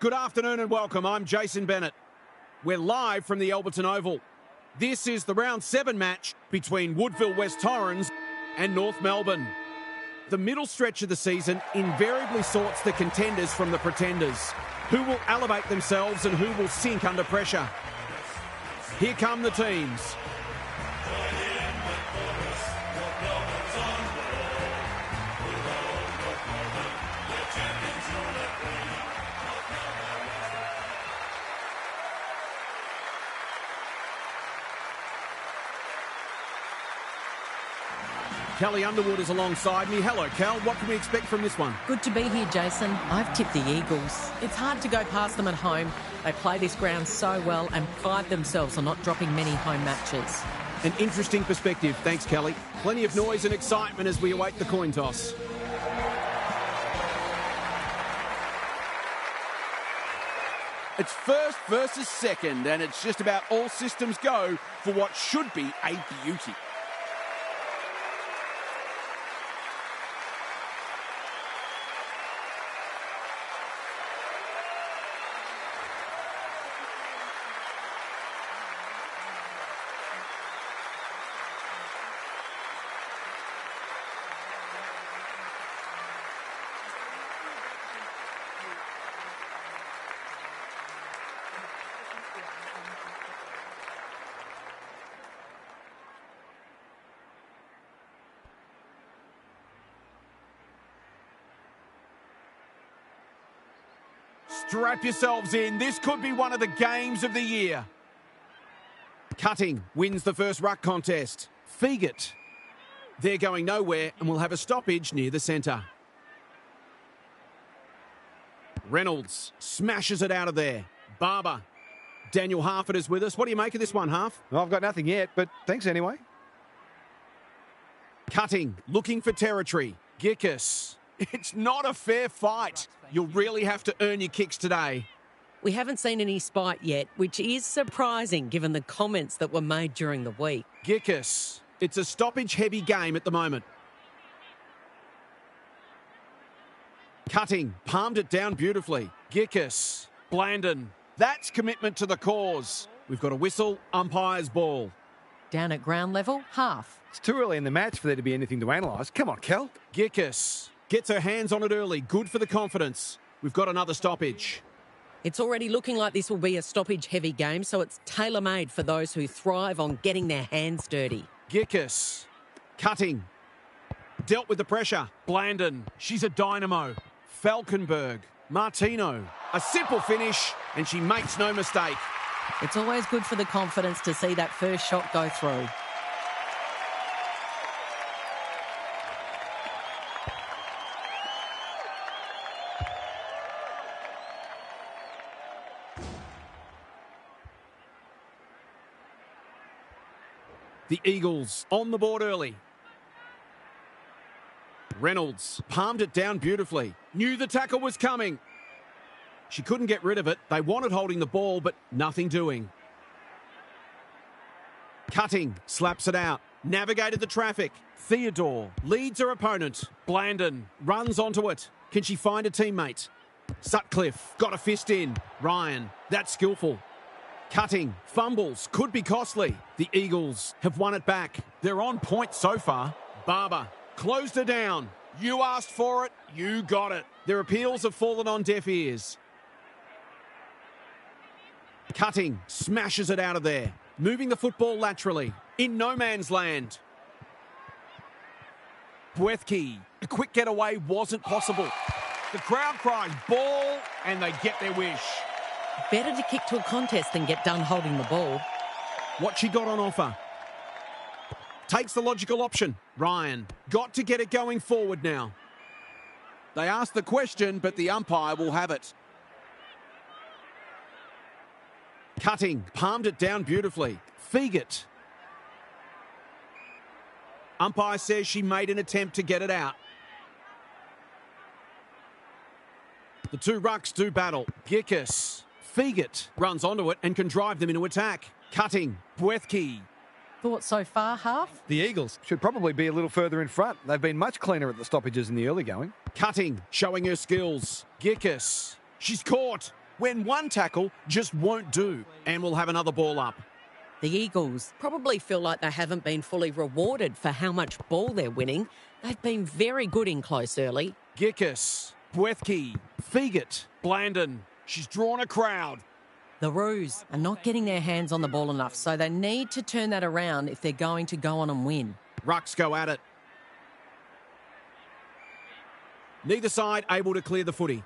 Good afternoon and welcome. I'm Jason Bennett. We're live from the Alberton Oval. This is the round 7 match between Woodville West Torrens and North Melbourne. The middle stretch of the season invariably sorts the contenders from the pretenders. Who will elevate themselves and who will sink under pressure? Here come the teams. Kelly Underwood is alongside me. Hello, Cal. What can we expect from this one? Good to be here, Jason. I've tipped the Eagles. It's hard to go past them at home. They play this ground so well and pride themselves on not dropping many home matches. An interesting perspective. Thanks, Kelly. Plenty of noise and excitement as we await the coin toss. It's first versus second, and it's just about all systems go for what should be a beauty. Strap yourselves in. This could be one of the games of the year. Cutting wins the first ruck contest. Feegit. They're going nowhere and will have a stoppage near the centre. Reynolds smashes it out of there. Barber. Daniel Harford is with us. What do you make of this one, Harf? Well, I've got nothing yet, but thanks anyway. Cutting, looking for territory. Gickus. It's not a fair fight. You'll really have to earn your kicks today. We haven't seen any spite yet, which is surprising given the comments that were made during the week. Gickus. It's a stoppage-heavy game at the moment. Cutting, palmed it down beautifully. Gickus. Blandon. That's commitment to the cause. We've got a whistle, umpire's ball. Down at ground level, half. It's too early in the match for there to be anything to analyse. Come on, Kel. Gickus. Gets her hands on it early. Good for the confidence. We've got another stoppage. It's already looking like this will be a stoppage-heavy game, so it's tailor-made for those who thrive on getting their hands dirty. Gickus. Cutting. Dealt with the pressure. Blandon. She's a dynamo. Falkenberg. Martino. A simple finish, and she makes no mistake. It's always good for the confidence to see that first shot go through. The Eagles on the board early. Reynolds palmed it down beautifully. Knew the tackle was coming. She couldn't get rid of it. They wanted holding the ball, but nothing doing. Cutting, slaps it out. Navigated the traffic. Theodore leads her opponent. Blandon runs onto it. Can she find a teammate? Sutcliffe got a fist in. Ryan, that's skillful. Cutting, fumbles, could be costly. The Eagles have won it back. They're on point so far. Barber closed her down. You asked for it, you got it. Their appeals have fallen on deaf ears. Cutting, smashes it out of there. Moving the football laterally. In no man's land. Bwethke, a quick getaway wasn't possible. The crowd cries ball and they get their wish. Better to kick to a contest than get done holding the ball. What she got on offer. Takes the logical option. Ryan, got to get it going forward now. They asked the question, but the umpire will have it. Cutting, palmed it down beautifully. Feegit. Umpire says she made an attempt to get it out. The two rucks do battle. Gickus. Feegit runs onto it and can drive them into attack. Cutting. Bwethke. Thoughts so far, half? The Eagles should probably be a little further in front. They've been much cleaner at the stoppages in the early going. Cutting, showing her skills. Gickus. She's caught. when one tackle just won't do, and we'll have another ball up. The Eagles probably feel like they haven't been fully rewarded for how much ball they're winning. They've been very good in close early. Gickus, Bwethke, Fegat, Blandon. She's drawn a crowd. The Roos are not getting their hands on the ball enough, so they need to turn that around if they're going to go on and win. Rucks go at it. Neither side able to clear the footy.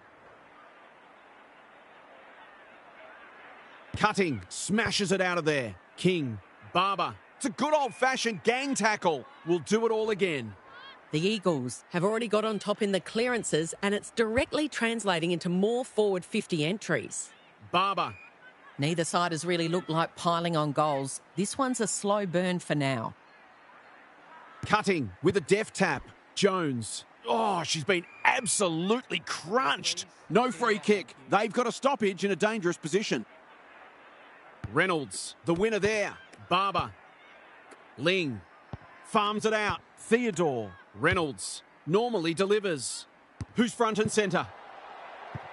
Cutting, smashes it out of there. King, Barber. It's a good old-fashioned gang tackle. We'll do it all again. The Eagles have already got on top in the clearances, and it's directly translating into more forward 50 entries. Barber. Neither side has really looked like piling on goals. This one's a slow burn for now. Cutting with a deft tap. Jones. Oh, she's been absolutely crunched. No free kick. They've got a stoppage in a dangerous position. Reynolds, the winner there. Barber. Ling. Farms it out. Theodore. Reynolds. Normally delivers. Who's front and centre?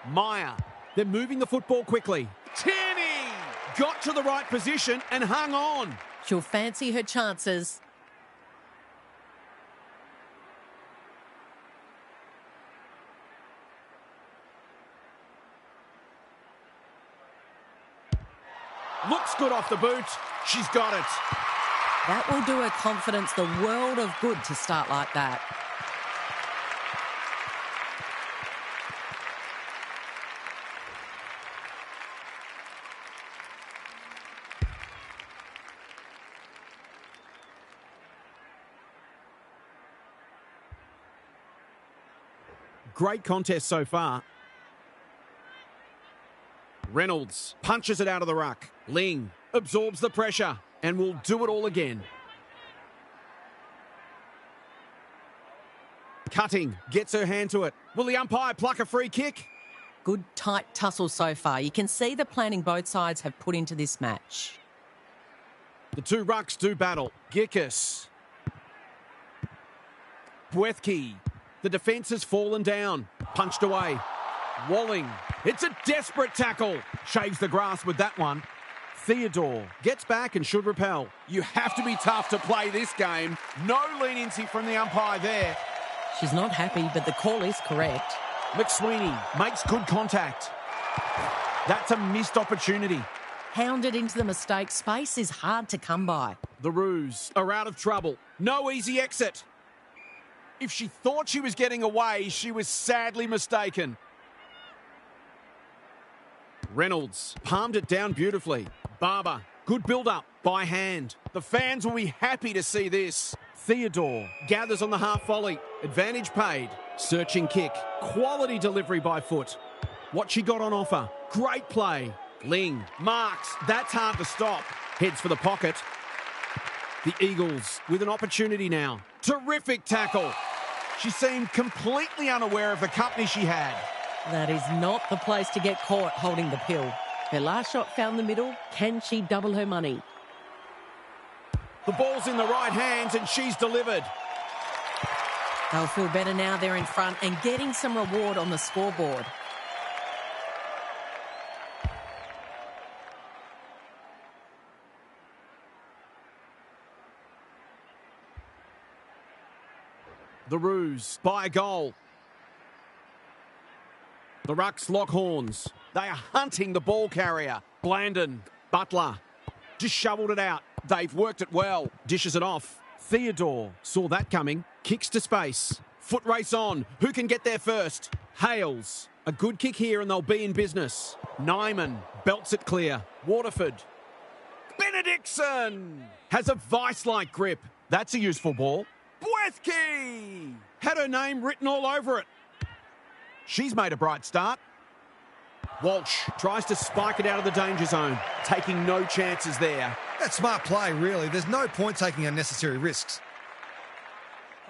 Meyer. They're moving the football quickly. Tierney! Got to the right position and hung on. She'll fancy her chances. Looks good off the boot. She's got it. That will do her confidence the world of good to start like that. Great contest so far. Reynolds punches it out of the ruck. Ling absorbs the pressure and will do it all again. Cutting gets her hand to it. Will the umpire pluck a free kick? Good tight tussle so far. You can see the planning both sides have put into this match. The two rucks do battle. Gickus. Bwethke. The defence has fallen down. Punched away. Walling. It's a desperate tackle. Shaves the grass with that one. Theodore gets back and should repel. You have to be tough to play this game. No leniency from the umpire there. She's not happy, but the call is correct. McSweeney makes good contact. That's a missed opportunity. Hounded into the mistake. Space is hard to come by. The Roos are out of trouble. No easy exit. If she thought she was getting away, she was sadly mistaken. Reynolds palmed it down beautifully. Barber, good build-up by hand. The fans will be happy to see this. Theodore gathers on the half volley. Advantage paid. Searching kick. Quality delivery by foot. What she got on offer. Great play. Ling marks. That's hard to stop. Heads for the pocket. The Eagles with an opportunity now. Terrific tackle. She seemed completely unaware of the company she had. That is not the place to get caught holding the pill. Her last shot found the middle. Can she double her money? The ball's in the right hands and she's delivered. They'll feel better now they're in front and getting some reward on the scoreboard. The Roos by a goal. The Rucks lock horns. They are hunting the ball carrier. Blandon, Butler, just shoveled it out. They've worked it well. Dishes it off. Theodore saw that coming. Kicks to space. Foot race on. Who can get there first? Hales. A good kick here and they'll be in business. Nyman belts it clear. Waterford. Benedictson has a vice-like grip. That's a useful ball. Bwethke had her name written all over it. She's made a bright start. Walsh tries to spike it out of the danger zone, taking no chances there. That's smart play, really. There's no point taking unnecessary risks.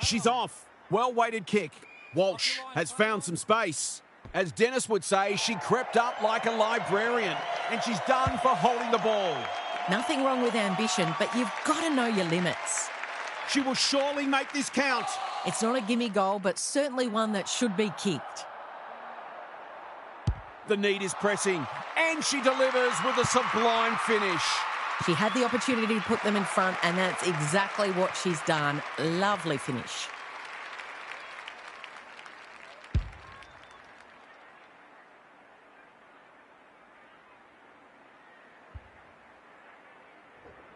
She's off. Well-weighted kick. Walsh has found some space. As Dennis would say, she crept up like a librarian, and she's done for holding the ball. Nothing wrong with ambition, but you've got to know your limits. She will surely make this count. It's not a gimme goal, but certainly one that should be kicked. The need is pressing, and she delivers with a sublime finish. She had the opportunity to put them in front, and that's exactly what she's done. Lovely finish.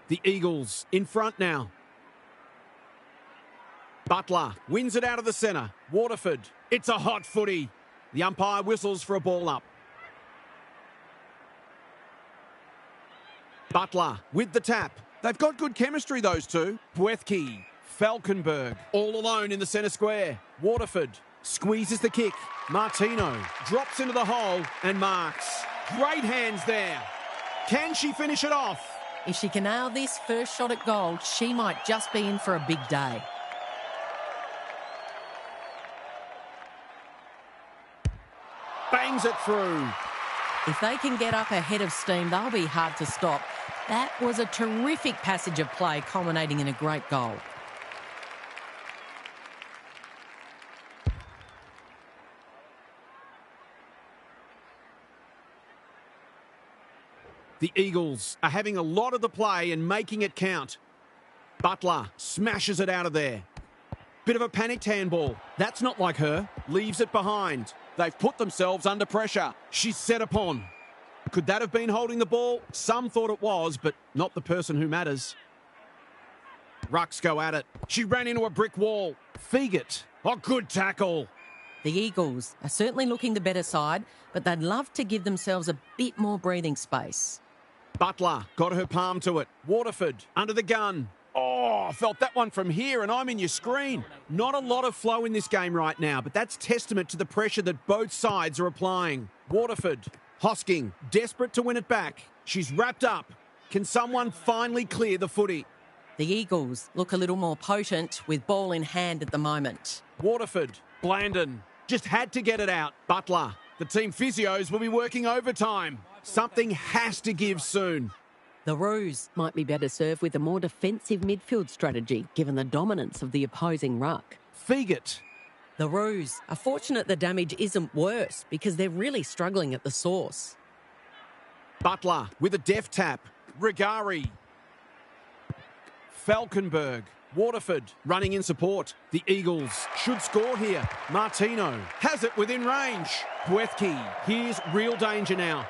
The Eagles in front now. Butler wins it out of the centre. Waterford. It's a hot footy. The umpire whistles for a ball up. Butler with the tap. They've got good chemistry, those two. Bwethke, Falkenberg, all alone in the centre square. Waterford squeezes the kick. Martino drops into the hole and marks. Great hands there. Can she finish it off? If she can nail this first shot at goal, she might just be in for a big day. Bangs it through. If they can get up ahead of steam, they'll be hard to stop. That was a terrific passage of play, culminating in a great goal. The Eagles are having a lot of the play and making it count. Butler smashes it out of there. Bit of a panicked handball. That's not like her. Leaves it behind. They've put themselves under pressure. She's set upon. Could that have been holding the ball? Some thought it was, but not the person who matters. Rucks go at it. She ran into a brick wall. Feigit. Oh, good tackle. The Eagles are certainly looking the better side, but they'd love to give themselves a bit more breathing space. Butler got her palm to it. Waterford under the gun. Oh, I felt that one from here and I'm in your screen. Not a lot of flow in this game right now, but that's testament to the pressure that both sides are applying. Waterford, Hosking, desperate to win it back. She's wrapped up. Can someone finally clear the footy? The Eagles look a little more potent with ball in hand at the moment. Waterford, Blandon, just had to get it out. Butler, the team physios will be working overtime. Something has to give soon. The Roos might be better served with a more defensive midfield strategy, given the dominance of the opposing ruck. Feigit. The Roos are fortunate the damage isn't worse because they're really struggling at the source. Butler with a deft tap. Regari. Falkenberg. Waterford running in support. The Eagles should score here. Martino has it within range. Bwethke. Here's real danger now.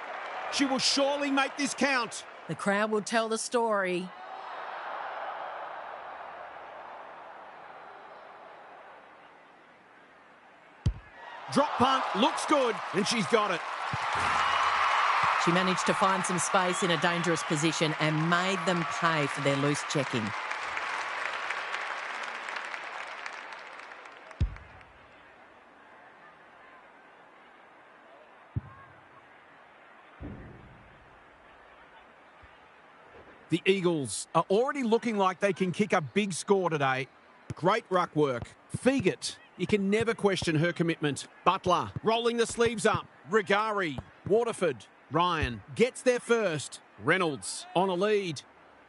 She will surely make this count. The crowd will tell the story. Drop punt, looks good, and she's got it. She managed to find some space in a dangerous position and made them pay for their loose checking. The Eagles are already looking like they can kick a big score today. Great ruck work. Feigit, you can never question her commitment. Butler rolling the sleeves up. Regari, Waterford, Ryan gets there first. Reynolds on a lead.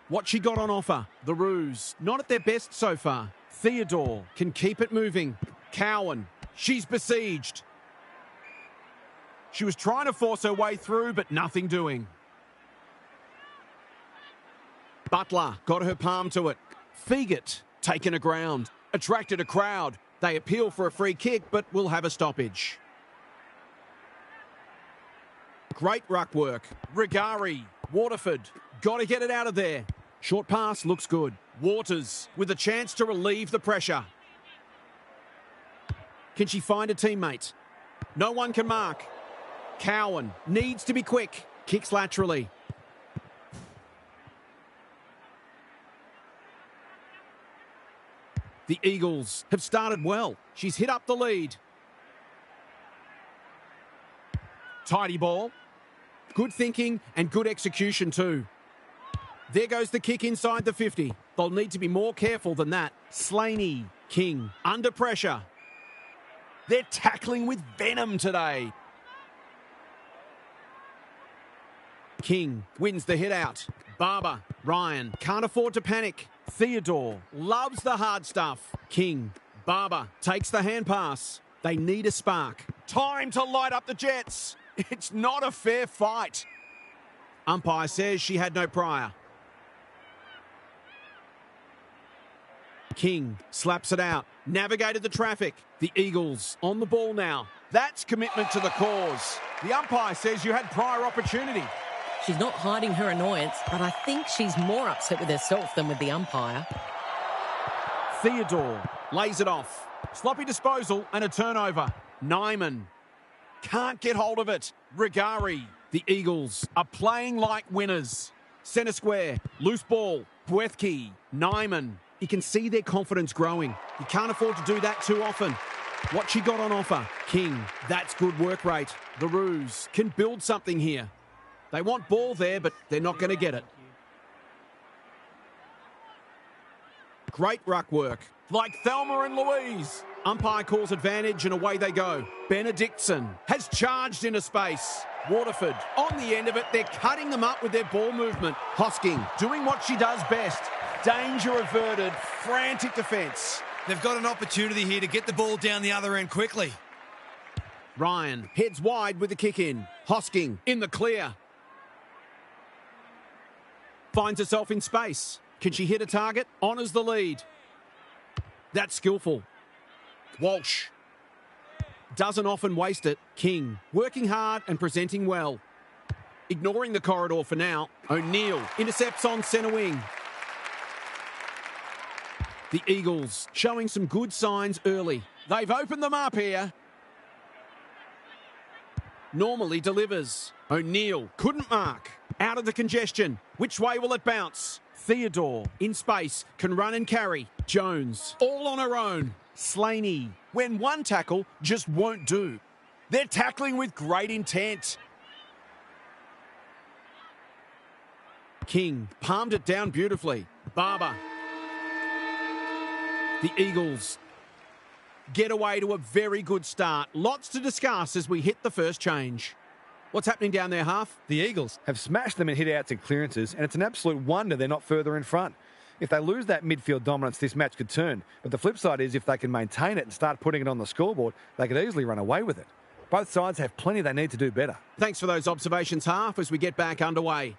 What she got on offer? The Roos, not at their best so far. Theodore can keep it moving. Cowan, she's besieged. She was trying to force her way through, but nothing doing. Butler got her palm to it. Feigit taken a ground. Attracted a crowd. They appeal for a free kick, but will have a stoppage. Great ruck work. Regari, Waterford, got to get it out of there. Short pass looks good. Waters with a chance to relieve the pressure. Can she find a teammate? No one can mark. Cowan needs to be quick. Kicks laterally. The Eagles have started well. She's hit up the lead. Tidy ball. Good thinking and good execution too. There goes the kick inside the 50. They'll need to be more careful than that. Slaney, King, under pressure. They're tackling with venom today. King wins the hit out. Barber, Ryan, can't afford to panic. Theodore loves the hard stuff. King, Barber takes the hand pass. They need a spark. Time to light up the Jets. It's not a fair fight. Umpire says she had no prior. King slaps it out. Navigated the traffic. The Eagles on the ball now. That's commitment to the cause. The umpire says you had prior opportunity. She's not hiding her annoyance, but I think she's more upset with herself than with the umpire. Theodore lays it off. Sloppy disposal and a turnover. Nyman can't get hold of it. Rigari. The Eagles are playing like winners. Centre square. Loose ball. Buethke. Nyman. You can see their confidence growing. You can't afford to do that too often. What she got on offer. King. That's good work rate. The Roos can build something here. They want ball there, but they're not going to get it. Great ruck work. Like Thelma and Louise. Umpire calls advantage and away they go. Benedictson has charged into space. Waterford on the end of it. They're cutting them up with their ball movement. Hosking doing what she does best. Danger averted. Frantic defence. They've got an opportunity here to get the ball down the other end quickly. Ryan heads wide with the kick in. Hosking in the clear. Finds herself in space. Can she hit a target? Honours the lead. That's skillful. Walsh doesn't often waste it. King working hard and presenting well. Ignoring the corridor for now. O'Neill intercepts on centre wing. The Eagles showing some good signs early. They've opened them up here. Normally delivers. O'Neill couldn't mark. Out of the congestion. Which way will it bounce? Theodore in space can run and carry. Jones all on her own. Slaney when one tackle just won't do. They're tackling with great intent. King palmed it down beautifully. Barber. The Eagles get away to a very good start. Lots to discuss as we hit the first change. What's happening down there, Half? The Eagles have smashed them in hit-outs and clearances, and it's an absolute wonder they're not further in front. If they lose that midfield dominance, this match could turn. But the flip side is if they can maintain it and start putting it on the scoreboard, they could easily run away with it. Both sides have plenty they need to do better. Thanks for those observations, Half, as we get back underway.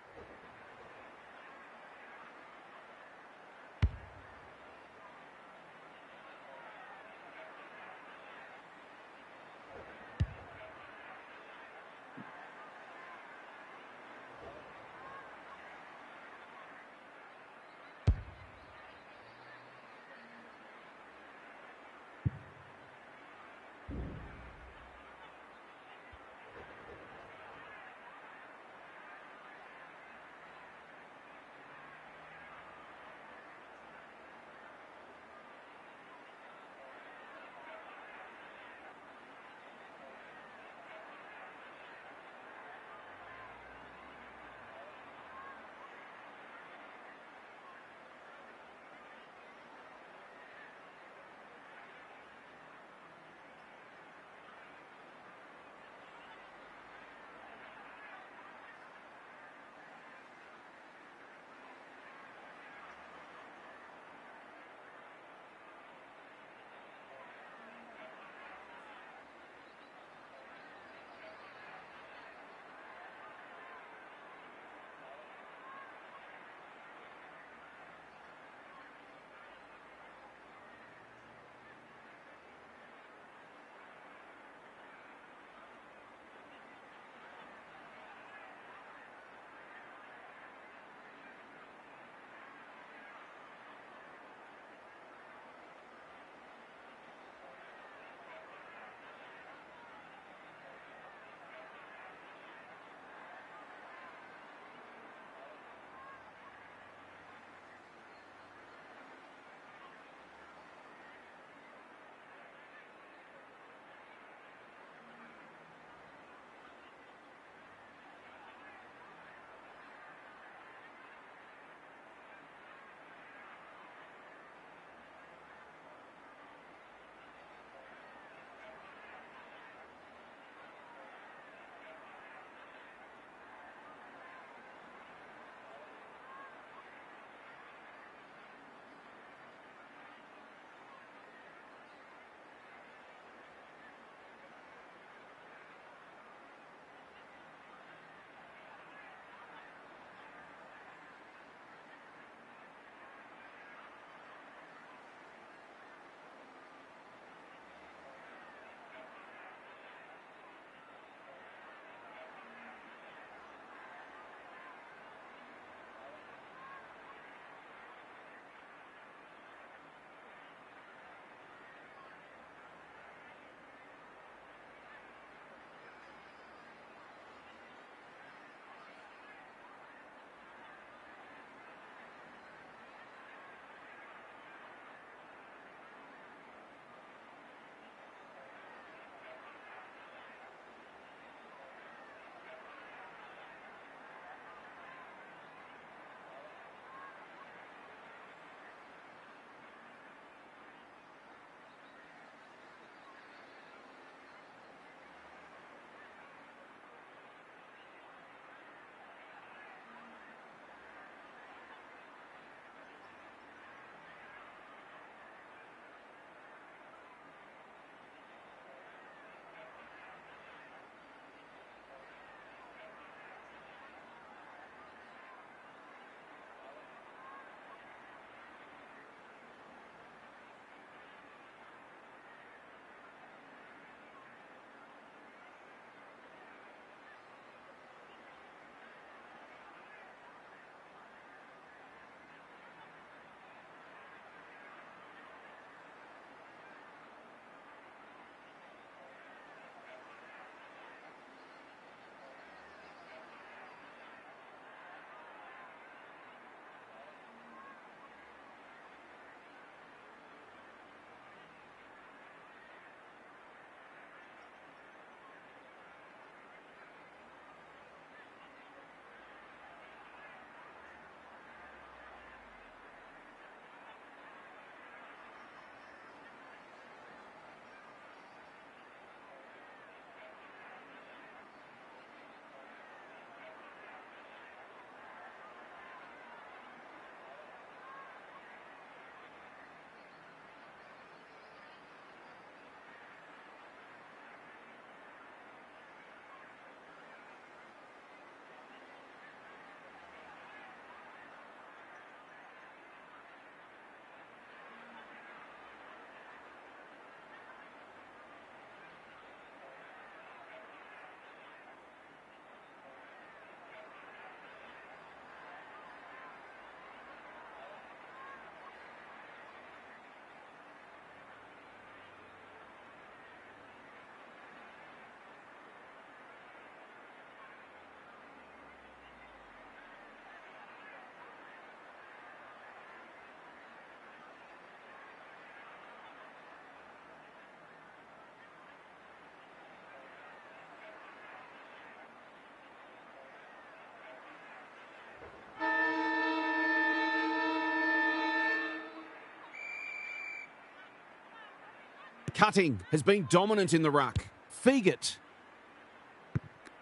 Cutting has been dominant in the ruck. Feegit.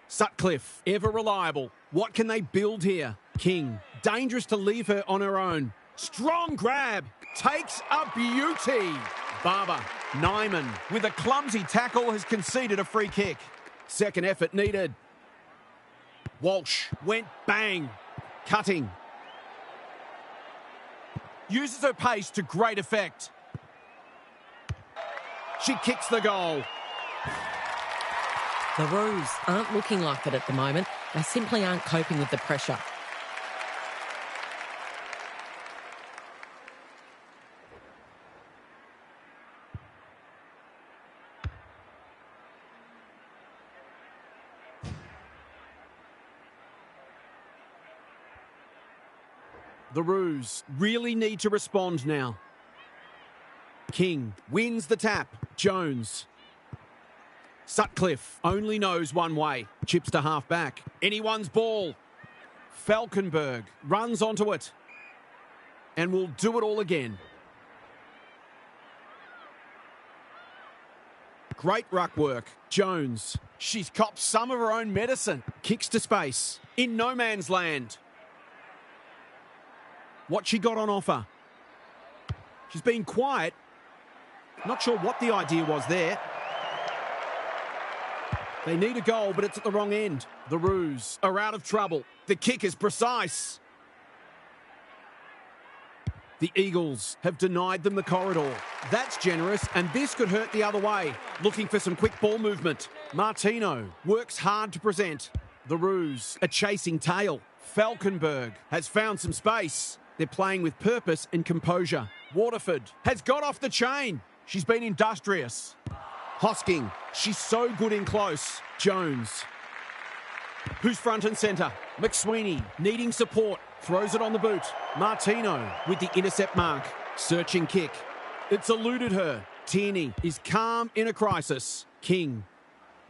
Sutcliffe, ever reliable. What can they build here? King, dangerous to leave her on her own. Strong grab, takes a beauty. Barber, Nyman, with a clumsy tackle, has conceded a free kick. Second effort needed. Walsh went bang. Cutting. Uses her pace to great effect. She kicks the goal. The Roos aren't looking like it at the moment. They simply aren't coping with the pressure. The Roos really need to respond now. King wins the tap. Jones. Sutcliffe only knows one way. Chips to half back. Anyone's ball. Falkenberg runs onto it. And will do it all again. Great ruck work. Jones. She's copped some of her own medicine. Kicks to space. In no man's land. What she got on offer. She's been quiet. Not sure what the idea was there. They need a goal, but it's at the wrong end. The Roos are out of trouble. The kick is precise. The Eagles have denied them the corridor. That's generous, and this could hurt the other way. Looking for some quick ball movement. Martino works hard to present. The Roos are chasing tail. Falkenberg has found some space. They're playing with purpose and composure. Waterford has got off the chain. She's been industrious. Hosking, she's so good in close. Jones, who's front and centre. McSweeney, needing support, throws it on the boot. Martino with the intercept mark. Searching kick. It's eluded her. Tierney is calm in a crisis. King,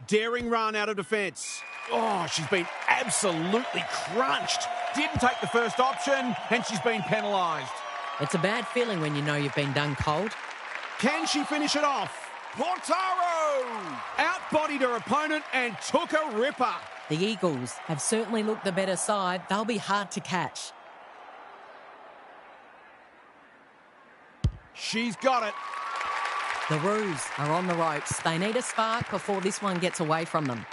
daring run out of defence. Oh, she's been absolutely crunched. Didn't take the first option, and she's been penalised. It's a bad feeling when you know you've been done cold. Can she finish it off? Portaro outbodied her opponent and took a ripper. The Eagles have certainly looked the better side. They'll be hard to catch. She's got it. The Roos are on the ropes. They need a spark before this one gets away from them.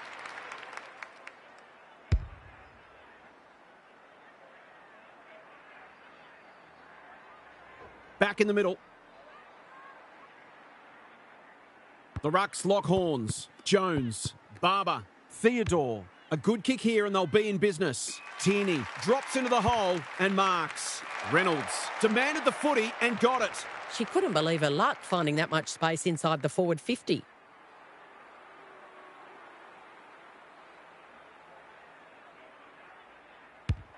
Back in the middle. The Rucks lock horns. Jones, Barber, Theodore. A good kick here and they'll be in business. Tierney drops into the hole and marks. Reynolds demanded the footy and got it. She couldn't believe her luck finding that much space inside the forward 50.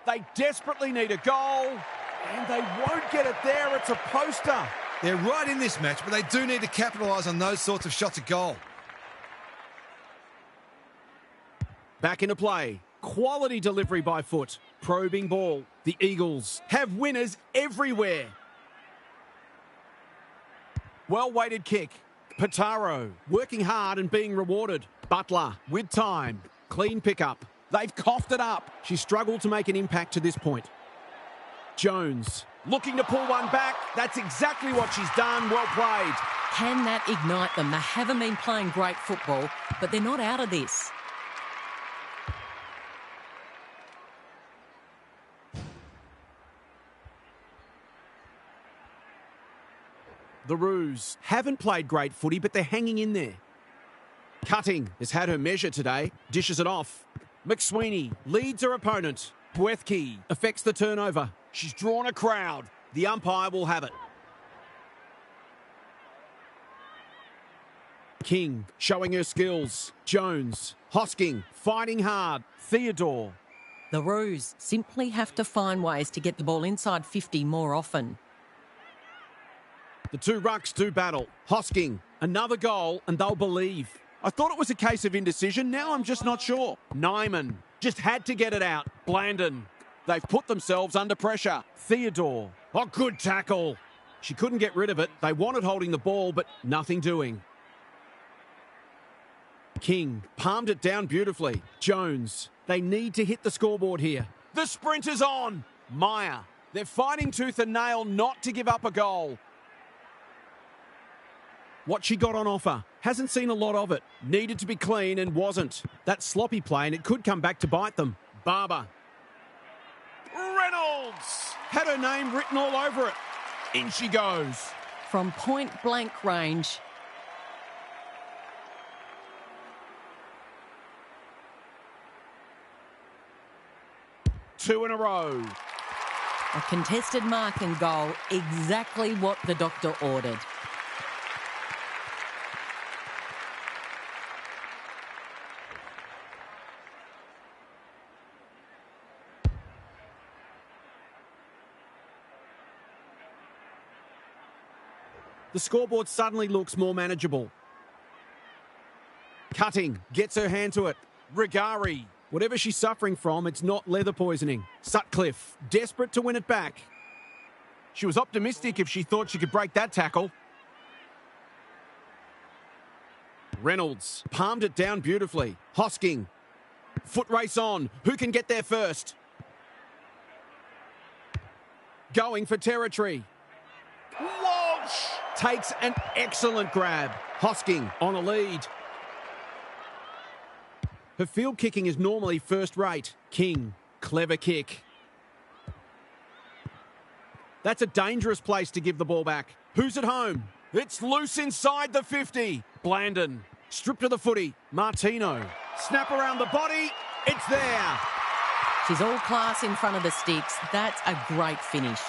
They desperately need a goal and they won't get it there. It's a poster. They're right in this match, but they do need to capitalise on those sorts of shots at goal. Back into play. Quality delivery by foot. Probing ball. The Eagles have winners everywhere. Well-weighted kick. Portaro working hard and being rewarded. Butler with time. Clean pickup. They've coughed it up. She struggled to make an impact to this point. Jones looking to pull one back. That's exactly what she's done. Well played. Can that ignite them? They haven't been playing great football, but they're not out of this. The Roos haven't played great footy, but they're hanging in there. Cutting has had her measure today. Dishes it off. McSweeney leads her opponent. Bwethke affects the turnover. She's drawn a crowd. The umpire will have it. King showing her skills. Jones, Hosking, fighting hard. Theodore. The Roos simply have to find ways to get the ball inside 50 more often. The two rucks do battle. Hosking, another goal, and they'll believe. I thought it was a case of indecision. Now I'm just not sure. Nyman just had to get it out. Blandon. They've put themselves under pressure. Theodore. Oh, good tackle. She couldn't get rid of it. They wanted holding the ball, but nothing doing. King palmed it down beautifully. Jones, they need to hit the scoreboard here. The sprint is on. Meyer, they're fighting tooth and nail not to give up a goal. What she got on offer. Hasn't seen a lot of it. Needed to be clean and wasn't. That sloppy play and it could come back to bite them. Barber. Reynolds! Had her name written all over it. In she goes. From point blank range. Two in a row. A contested mark and goal, exactly what the doctor ordered. The scoreboard suddenly looks more manageable. Cutting, gets her hand to it. Rigari, whatever she's suffering from, it's not leather poisoning. Sutcliffe, desperate to win it back. She was optimistic if she thought she could break that tackle. Reynolds, palmed it down beautifully. Hosking, foot race on. Who can get there first? Going for territory. Walsh takes an excellent grab. Hosking on a lead. Her field kicking is normally first rate. King, clever kick. That's a dangerous place to give the ball back. Who's at home? It's loose inside the 50. Blandon, stripped to the footy. Martino, snap around the body. It's there. She's all class in front of the sticks. That's a great finish.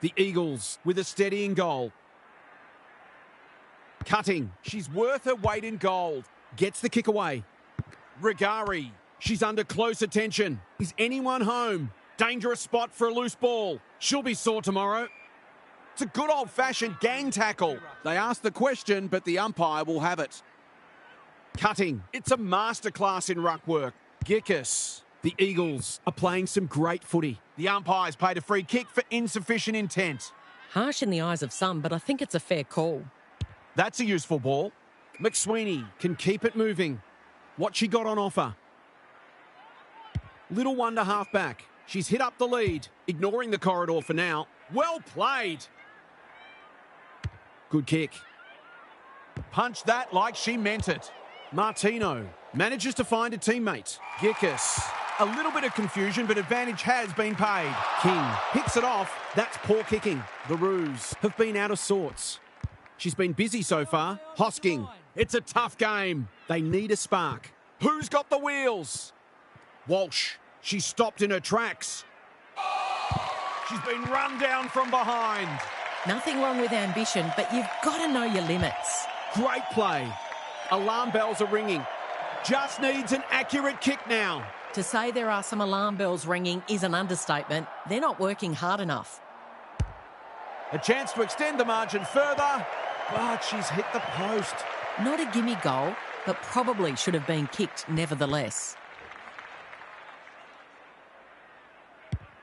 The Eagles with a steadying goal. Cutting. She's worth her weight in gold. Gets the kick away. Rigari. She's under close attention. Is anyone home? Dangerous spot for a loose ball. She'll be sore tomorrow. It's a good old-fashioned gang tackle. They asked the question, but the umpire will have it. Cutting. It's a masterclass in ruck work. Gickus. The Eagles are playing some great footy. The umpires paid a free kick for insufficient intent. Harsh in the eyes of some, but I think it's a fair call. That's a useful ball. McSweeney can keep it moving. What she got on offer. Little wonder halfback. She's hit up the lead, ignoring the corridor for now. Well played. Good kick. Punch that like she meant it. Martino manages to find a teammate. Gickus. A little bit of confusion, but advantage has been paid. King picks it off. That's poor kicking. The Roos have been out of sorts. She's been busy so far. Hosking. It's a tough game. They need a spark. Who's got the wheels? Walsh. She stopped in her tracks. She's been run down from behind. Nothing wrong with ambition, but you've got to know your limits. Great play. Alarm bells are ringing. Just needs an accurate kick now. To say there are some alarm bells ringing is an understatement. They're not working hard enough. A chance to extend the margin further, but she's hit the post. Not a gimme goal, but probably should have been kicked nevertheless.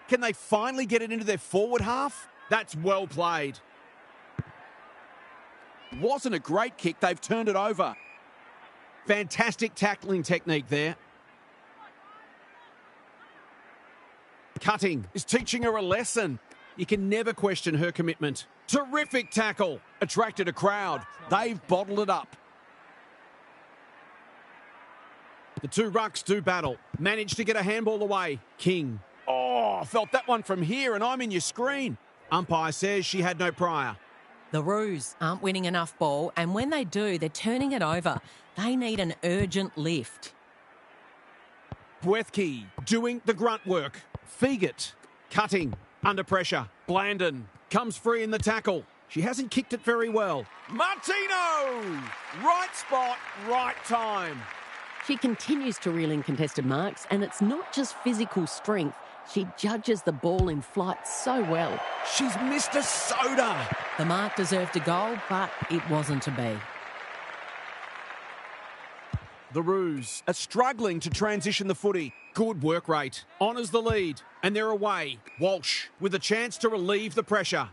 Can they finally get it into their forward half? That's well played. Wasn't a great kick, they've turned it over. Fantastic tackling technique there. Cutting is teaching her a lesson. You can never question her commitment. Terrific tackle. Attracted a crowd. They've bottled it up. The two rucks do battle. Managed to get a handball away. King. Oh, I felt that one from here and I'm in your screen. Umpire says she had no prior. The Roos aren't winning enough ball, and when they do, they're turning it over. They need an urgent lift. Bwethke doing the grunt work. Fegit cutting under pressure. Blandon comes free in the tackle. She hasn't kicked it very well. Martino! Right spot, right time. She continues to reel in contested marks, and it's not just physical strength. She judges the ball in flight so well. She's Mr. Soda. The mark deserved a goal, but it wasn't to be. The Roos are struggling to transition the footy. Good work rate. Honours the lead. And they're away. Walsh with a chance to relieve the pressure.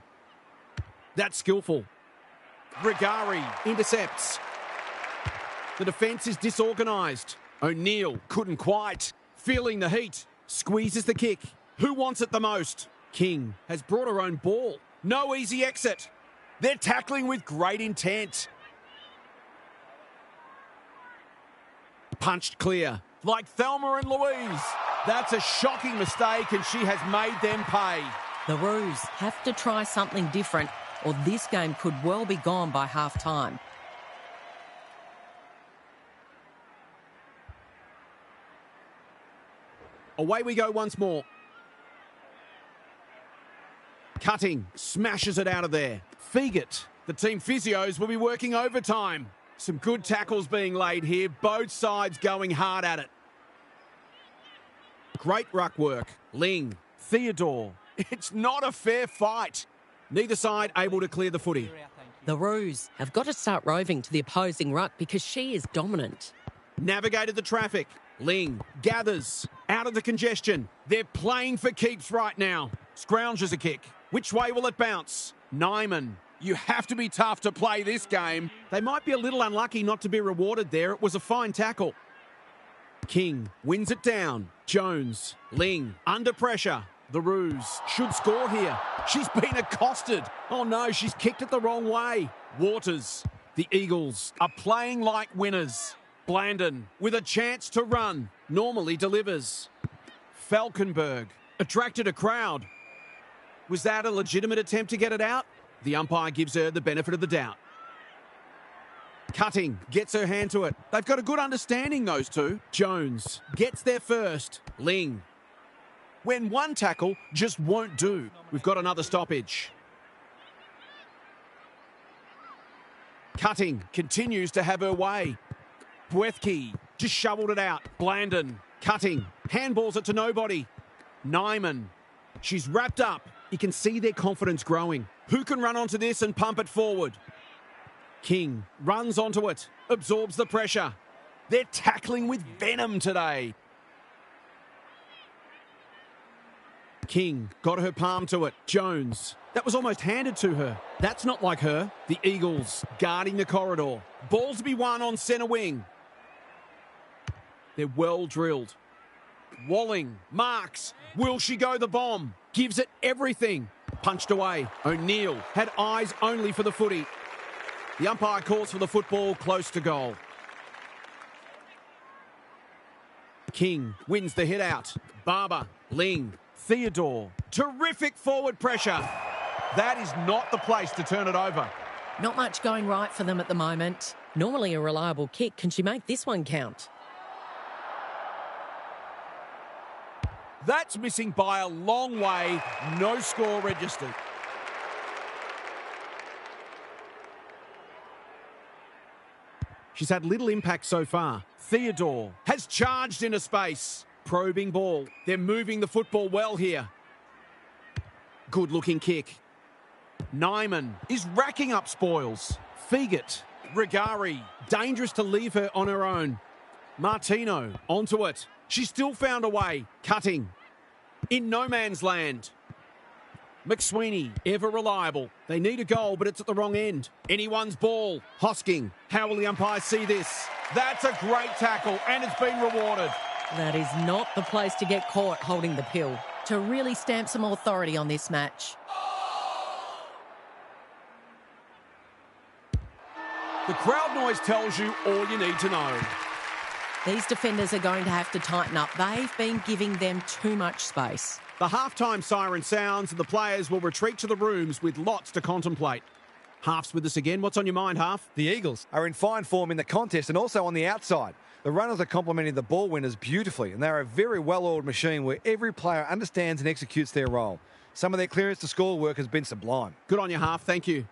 That's skillful. Regari intercepts. The defence is disorganised. O'Neill couldn't quite. Feeling the heat. Squeezes the kick. Who wants it the most? King has brought her own ball. No easy exit. They're tackling with great intent. Punched clear. Like Thelma and Louise. That's a shocking mistake and she has made them pay. The Roos have to try something different or this game could well be gone by half-time. Away we go once more. Cutting, smashes it out of there. Fegit, the team physios will be working overtime. Some good tackles being laid here, both sides going hard at it. Great ruck work. Ling, Theodore. It's not a fair fight. Neither side able to clear the footy. The Roos have got to start roving to the opposing ruck because she is dominant. Navigated the traffic. Ling gathers out of the congestion. They're playing for keeps right now. Scrounges a kick. Which way will it bounce? Nyman. You have to be tough to play this game. They might be a little unlucky not to be rewarded there. It was a fine tackle. King wins it down. Jones. Ling under pressure. The Roos should score here. She's been accosted. Oh no, she's kicked it the wrong way. Waters. The Eagles are playing like winners. Blandon with a chance to run. Normally delivers. Falkenberg attracted a crowd. Was that a legitimate attempt to get it out? The umpire gives her the benefit of the doubt. Cutting gets her hand to it. They've got a good understanding, those two. Jones gets there first. Ling. When one tackle just won't do. We've got another stoppage. Cutting continues to have her way. Bwethke just shoveled it out. Blandon. Cutting. Handballs it to nobody. Nyman. She's wrapped up. You can see their confidence growing. Who can run onto this and pump it forward? King runs onto it. Absorbs the pressure. They're tackling with venom today. King got her palm to it. Jones. That was almost handed to her. That's not like her. The Eagles guarding the corridor. Ball to be won on centre wing. They're well drilled. Walling marks. Will she go the bomb? Gives it everything. Punched away. O'Neill had eyes only for the footy. The umpire calls for the football close to goal. King wins the hit out. Barber. Ling. Theodore. Terrific forward pressure. That is not the place to turn it over. Not much going right for them at the moment. Normally a reliable kick. Can she make this one count? That's missing by a long way. No score registered. She's had little impact so far. Theodore has charged into space. Probing ball. They're moving the football well here. Good looking kick. Nyman is racking up spoils. Fegit. Regari. Dangerous to leave her on her own. Martino onto it. She still found a way. Cutting. In no man's land. McSweeney, ever reliable. They need a goal, but it's at the wrong end. Anyone's ball. Hosking. How will the umpire see this? That's a great tackle, and it's been rewarded. That is not the place to get caught holding the pill. To really stamp some authority on this match. The crowd noise tells you all you need to know. These defenders are going to have to tighten up. They've been giving them too much space. The halftime siren sounds and the players will retreat to the rooms with lots to contemplate. Half's with us again. What's on your mind, Half? The Eagles are in fine form in the contest and also on the outside. The runners are complementing the ball winners beautifully, and they're a very well-oiled machine where every player understands and executes their role. Some of their clearance to score work has been sublime. Good on you, Half. Thank you.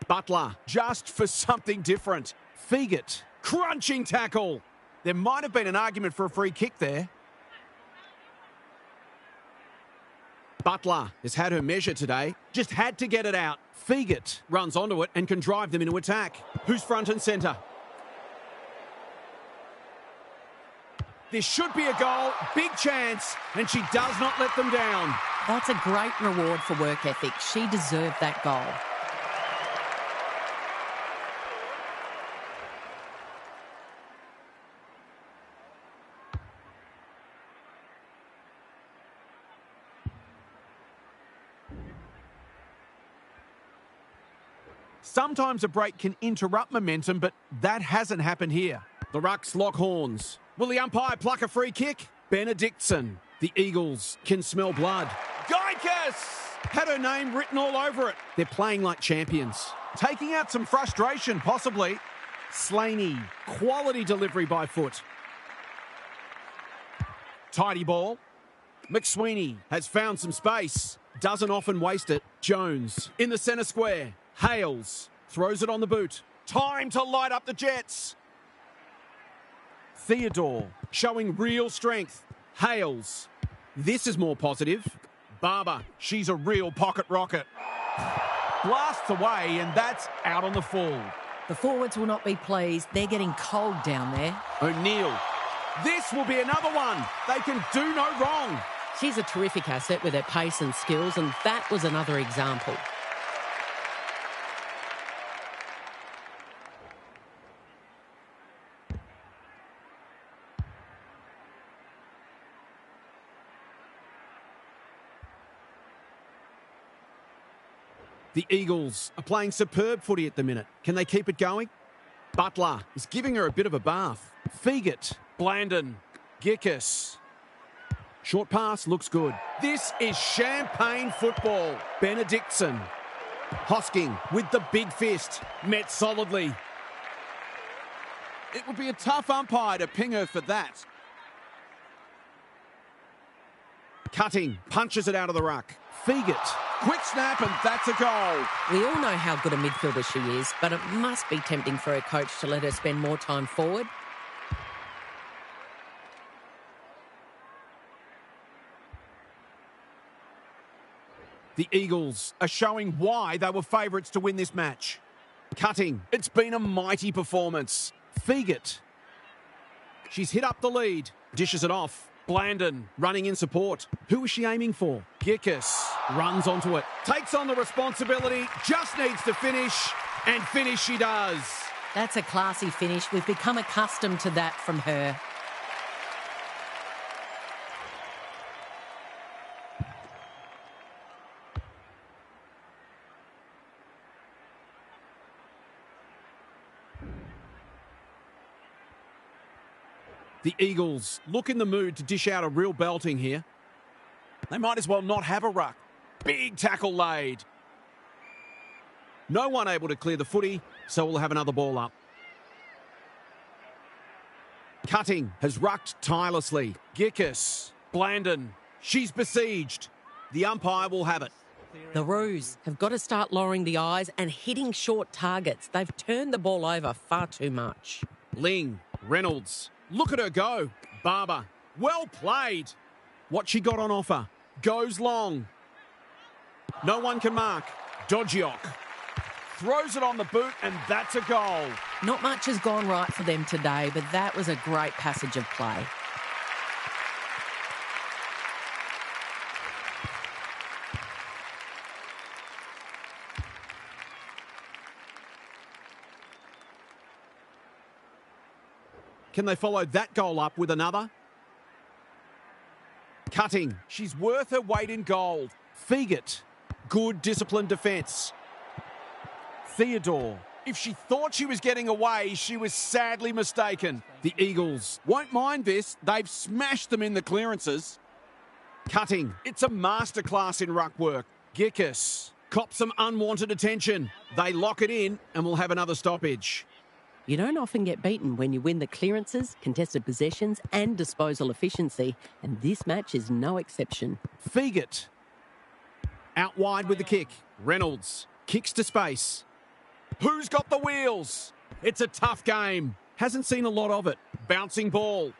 Butler, just for something different. Feegit, crunching tackle. There might have been an argument for a free kick there. Butler has had her measure today, just had to get it out. Feegit runs onto it and can drive them into attack. Who's front and centre? This should be a goal, big chance, and she does not let them down. That's a great reward for work ethic. She deserved that goal. Sometimes a break can interrupt momentum, but that hasn't happened here. The Rucks lock horns. Will the umpire pluck a free kick? Benedictson. The Eagles can smell blood. Geikus had her name written all over it. They're playing like champions. Taking out some frustration, possibly. Slaney. Quality delivery by foot. Tidy ball. McSweeney has found some space. Doesn't often waste it. Jones in the centre square. Hales throws it on the boot. Time to light up the Jets. Theodore showing real strength. Hales. This is more positive. Barber. She's a real pocket rocket. Blasts away, and that's out on the full. The forwards will not be pleased. They're getting cold down there. O'Neill. This will be another one. They can do no wrong. She's a terrific asset with her pace and skills, and that was another example. The Eagles are playing superb footy at the minute. Can they keep it going? Butler is giving her a bit of a bath. Feegit, Blandon, Gickus. Short pass looks good. This is champagne football. Benedictson. Hosking with the big fist. Met solidly. It would be a tough umpire to ping her for that. Cutting, punches it out of the ruck. Feegit, quick snap, and that's a goal. We all know how good a midfielder she is, but it must be tempting for her coach to let her spend more time forward. The Eagles are showing why they were favourites to win this match. Cutting, it's been a mighty performance. Feegit, she's hit up the lead, dishes it off. Blandon running in support. Who is she aiming for? Gickus runs onto it. Takes on the responsibility. Just needs to finish. And finish she does. That's a classy finish. We've become accustomed to that from her. The Eagles look in the mood to dish out a real belting here. They might as well not have a ruck. Big tackle laid. No one able to clear the footy, so we'll have another ball up. Cutting has rucked tirelessly. Gickus, Blandon, she's besieged. The umpire will have it. The Roos have got to start lowering the eyes and hitting short targets. They've turned the ball over far too much. Ling, Reynolds. Look at her go. Barber. Well played. What she got on offer. Goes long. No one can mark. Dodgiok. Throws it on the boot, and that's a goal. Not much has gone right for them today, but that was a great passage of play. Can they follow that goal up with another? Cutting. She's worth her weight in gold. Feegit. Good disciplined defence. Theodore. If she thought she was getting away, she was sadly mistaken. The Eagles won't mind this. They've smashed them in the clearances. Cutting. It's a masterclass in ruck work. Gickus. Cops some unwanted attention. They lock it in and we'll have another stoppage. You don't often get beaten when you win the clearances, contested possessions and disposal efficiency, and this match is no exception. Feegit. Out wide with the kick. Reynolds. Kicks to space. Who's got the wheels? It's a tough game. Hasn't seen a lot of it. Bouncing ball.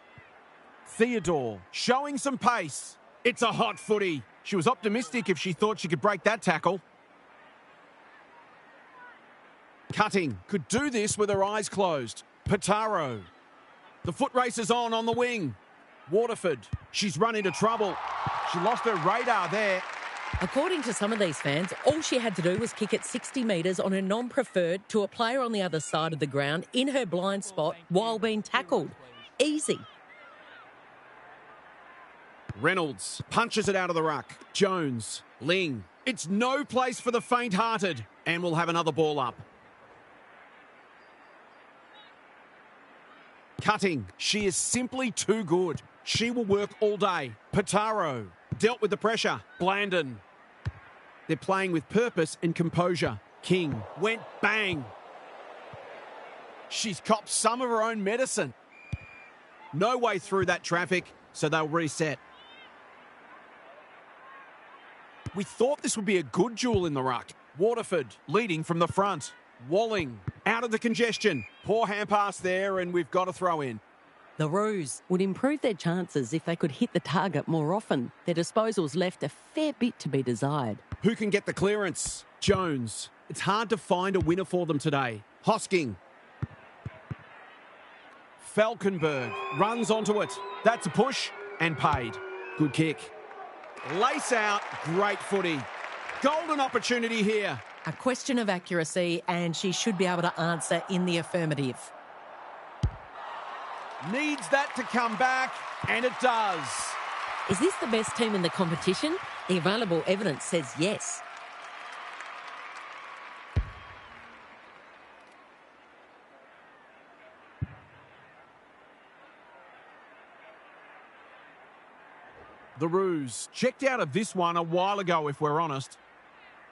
Theodore showing some pace. It's a hot footy. She was optimistic if she thought she could break that tackle. Cutting. Could do this with her eyes closed. Pitaro. The foot race is on the wing. Waterford. She's run into trouble. She lost her radar there. According to some of these fans, all she had to do was kick it 60 metres on a non-preferred to a player on the other side of the ground in her blind spot while being tackled. Easy. Reynolds punches it out of the ruck. Jones. Ling. It's no place for the faint-hearted. And we'll have another ball up. Cutting. She is simply too good. She will work all day. Pitaro. Dealt with the pressure. Blandon. They're playing with purpose and composure. King went bang. She's copped some of her own medicine. No way through that traffic, so they'll reset. We thought this would be a good duel in the ruck. Waterford leading from the front. Walling out of the congestion. Poor hand pass there, and we've got to throw in. The Roos would improve their chances if they could hit the target more often. Their disposals left a fair bit to be desired. Who can get the clearance? Jones. It's hard to find a winner for them today. Hosking. Falkenberg runs onto it. That's a push and paid. Good kick. Lace out. Great footy. Golden opportunity here. A question of accuracy, and she should be able to answer in the affirmative. Needs that to come back, and it does. Is this the best team in the competition? The available evidence says yes. The Roos checked out of this one a while ago, if we're honest.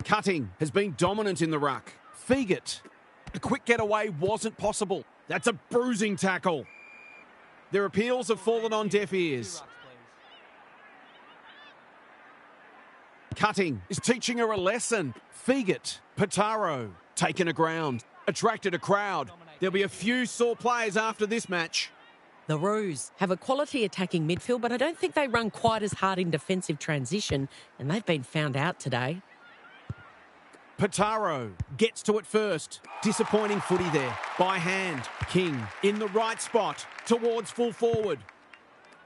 Cutting has been dominant in the ruck. Fegit. A quick getaway wasn't possible. That's a bruising tackle. Their appeals have fallen on deaf ears. Cutting is teaching her a lesson. Fegit. Pitaro. Taken a ground. Attracted a crowd. There'll be a few sore players after this match. The Roos have a quality attacking midfield, but I don't think they run quite as hard in defensive transition, and they've been found out today. Pitaro gets to it first. Disappointing footy there. By hand. King in the right spot towards full forward.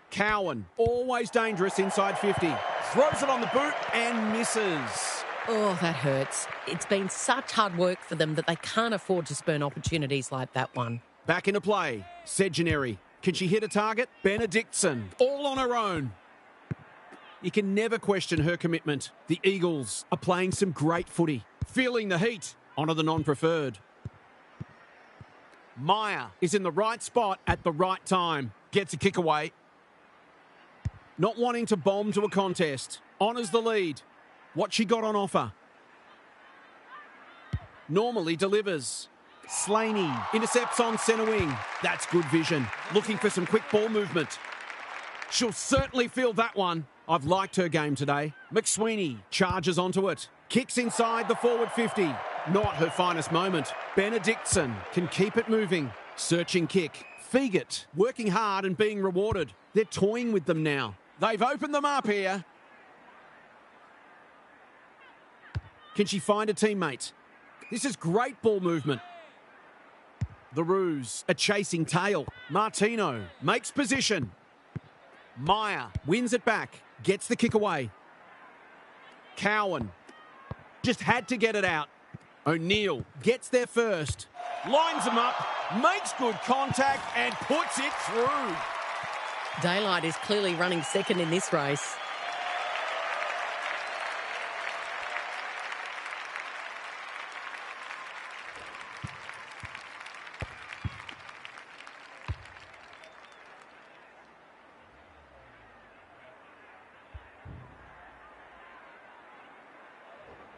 Cowan, always dangerous inside 50. Throws it on the boot and misses. Oh, that hurts. It's been such hard work for them that they can't afford to spurn opportunities like that one. Back into play. Segenary. Can she hit a target? Benedictson. All on her own. You can never question her commitment. The Eagles are playing some great footy. Feeling the heat. Onto the non-preferred. Meyer is in the right spot at the right time. Gets a kick away. Not wanting to bomb to a contest. Honours the lead. What she got on offer. Normally delivers. Slaney intercepts on centre wing. That's good vision. Looking for some quick ball movement. She'll certainly feel that one. I've liked her game today. McSweeney charges onto it. Kicks inside the forward 50. Not her finest moment. Benedictson can keep it moving. Searching kick. Fegit working hard and being rewarded. They're toying with them now. They've opened them up here. Can she find a teammate? This is great ball movement. The Roos a chasing tail. Martino makes position. Meyer wins it back. Gets the kick away. Cowan just had to get it out. O'Neill gets there first. Lines them up. Makes good contact and puts it through. Daylight is clearly running second in this race.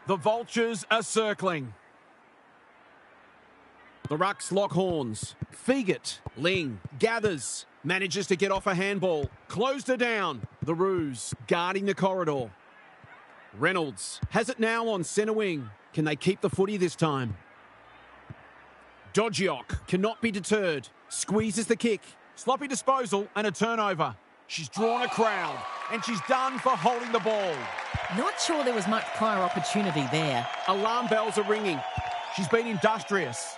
The Vultures are circling. The Rucks lock horns. Fegit. Ling gathers. Manages to get off a handball. Closed her down. The Roos guarding the corridor. Reynolds has it now on centre wing. Can they keep the footy this time? Dodgiok cannot be deterred. Squeezes the kick. Sloppy disposal and a turnover. She's drawn a crowd and she's done for holding the ball. Not sure there was much prior opportunity there. Alarm bells are ringing. She's been industrious.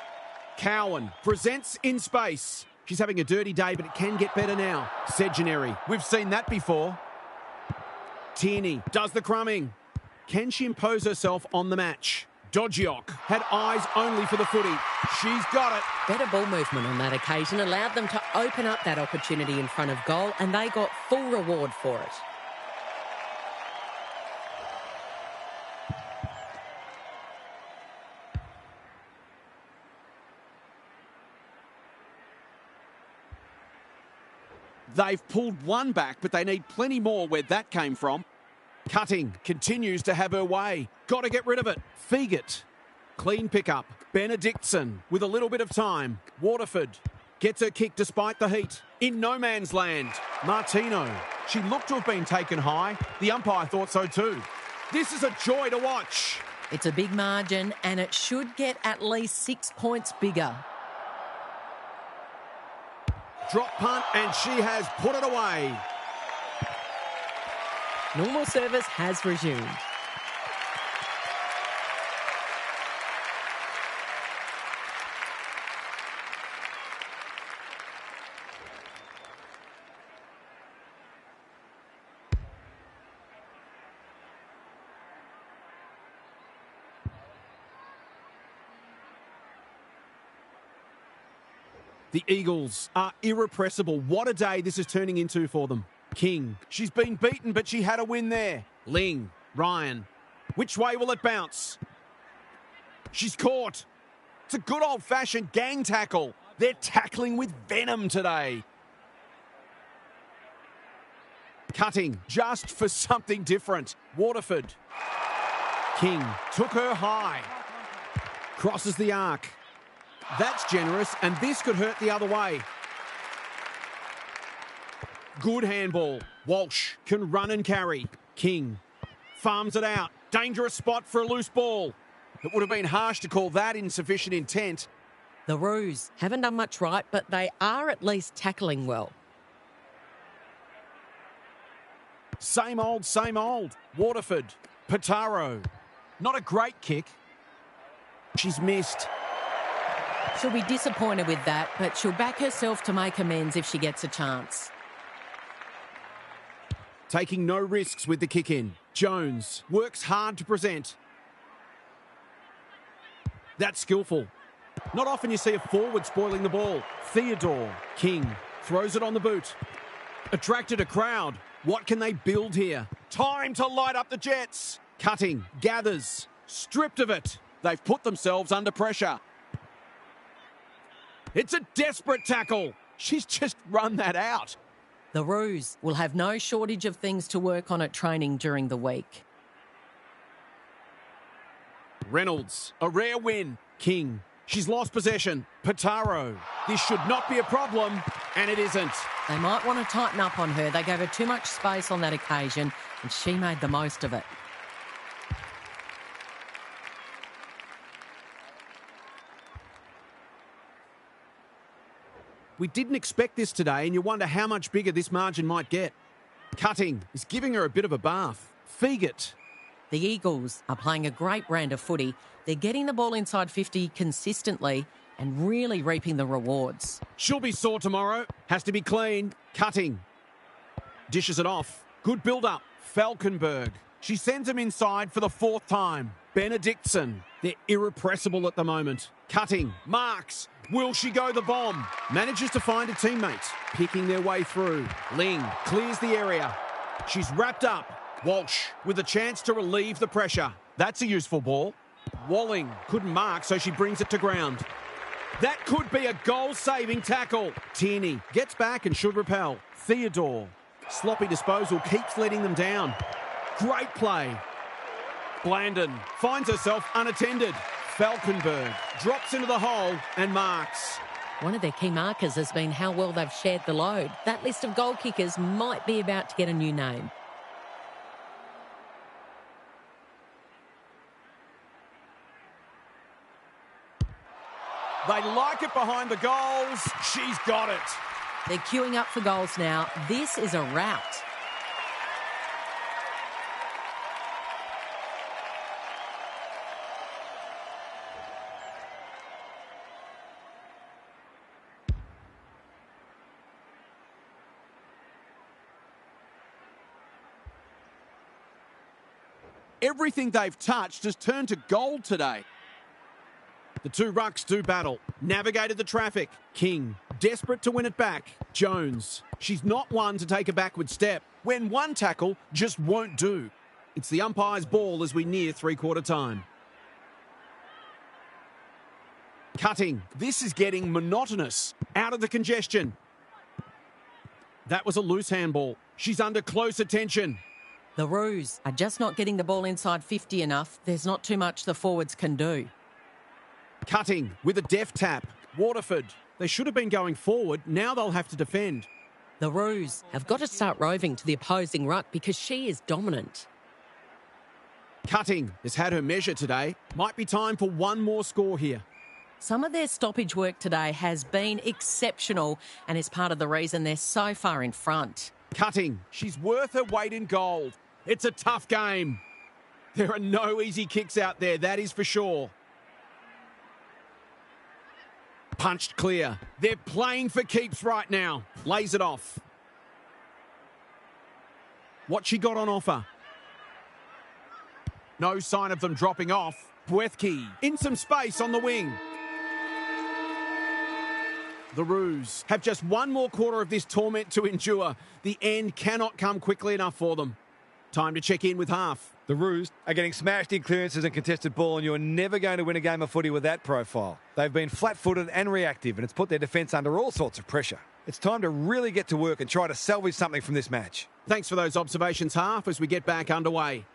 Cowan presents in space. She's having a dirty day, but it can get better now. Segenary, we've seen that before. Tierney does the crumbing. Can she impose herself on the match? Dodgiok had eyes only for the footy. She's got it. Better ball movement on that occasion allowed them to open up that opportunity in front of goal, and they got full reward for it. They've pulled one back, but they need plenty more where that came from. Cutting continues to have her way. Got to get rid of it. Fegit. Clean pickup. Benedictson with a little bit of time. Waterford gets her kick despite the heat. In no man's land. Martino. She looked to have been taken high. The umpire thought so too. This is a joy to watch. It's a big margin, and it should get at least 6 points bigger. Drop punt, and she has put it away. Normal service has resumed. The Eagles are irrepressible. What a day this is turning into for them. King, she's been beaten, but she had a win there. Ling, Ryan. Which way will it bounce? She's caught. It's a good old-fashioned gang tackle. They're tackling with venom today. Cutting, just for something different. Waterford. King took her high. Crosses the arc. That's generous, and this could hurt the other way. Good handball. Walsh can run and carry. King farms it out. Dangerous spot for a loose ball. It would have been harsh to call that insufficient intent. The Roos haven't done much right, but they are at least tackling well. Same old, same old. Waterford. Pitaro. Not a great kick. She's missed. She'll be disappointed with that, but she'll back herself to make amends if she gets a chance. Taking no risks with the kick in. Jones works hard to present. That's skillful. Not often you see a forward spoiling the ball. Theodore. King throws it on the boot. Attracted a crowd. What can they build here? Time to light up the Jets. Cutting. Gathers. Stripped of it. They've put themselves under pressure. It's a desperate tackle. She's just run that out. The Roos will have no shortage of things to work on at training during the week. Reynolds, a rare win. King, she's lost possession. Pitaro, this should not be a problem, and it isn't. They might want to tighten up on her. They gave her too much space on that occasion, and she made the most of it. We didn't expect this today, and you wonder how much bigger this margin might get. Cutting is giving her a bit of a bath. Fegit. The Eagles are playing a great brand of footy. They're getting the ball inside 50 consistently and really reaping the rewards. She'll be sore tomorrow. Has to be clean. Cutting. Dishes it off. Good build-up. Falkenberg. She sends him inside for the fourth time. Benedictson. They're irrepressible at the moment. Cutting. Marks. Will she go the bomb? Manages to find a teammate. Picking their way through. Ling clears the area. She's wrapped up. Walsh with a chance to relieve the pressure. That's a useful ball. Walling couldn't mark, so she brings it to ground. That could be a goal-saving tackle. Tierney gets back and should repel. Theodore. Sloppy disposal keeps letting them down. Great play. Blandon finds herself unattended. Falkenberg drops into the hole and marks. One of their key markers has been how well they've shared the load. That list of goal kickers might be about to get a new name. They like it behind the goals. She's got it. They're queuing up for goals now. This is a rout. Everything they've touched has turned to gold today. The two rucks do battle. Navigated the traffic. King, desperate to win it back. Jones, she's not one to take a backward step when one tackle just won't do. It's the umpire's ball as we near three-quarter time. Cutting. This is getting monotonous. Out of the congestion. That was a loose handball. She's under close attention. The Roos are just not getting the ball inside 50 enough. There's not too much the forwards can do. Cutting with a deft tap. Waterford. They should have been going forward. Now they'll have to defend. The Roos have got to start roving to the opposing ruck because she is dominant. Cutting has had her measure today. Might be time for one more score here. Some of their stoppage work today has been exceptional and is part of the reason they're so far in front. Cutting. She's worth her weight in gold. It's a tough game. There are no easy kicks out there, that is for sure. Punched clear. They're playing for keeps right now. Lays it off. What she got on offer? No sign of them dropping off. Bwethke in some space on the wing. The Roos have just one more quarter of this torment to endure. The end cannot come quickly enough for them. Time to check in with half. The Roos are getting smashed in clearances and contested ball, and you're never going to win a game of footy with that profile. They've been flat-footed and reactive, and it's put their defence under all sorts of pressure. It's time to really get to work and try to salvage something from this match. Thanks for those observations, half, as we get back underway.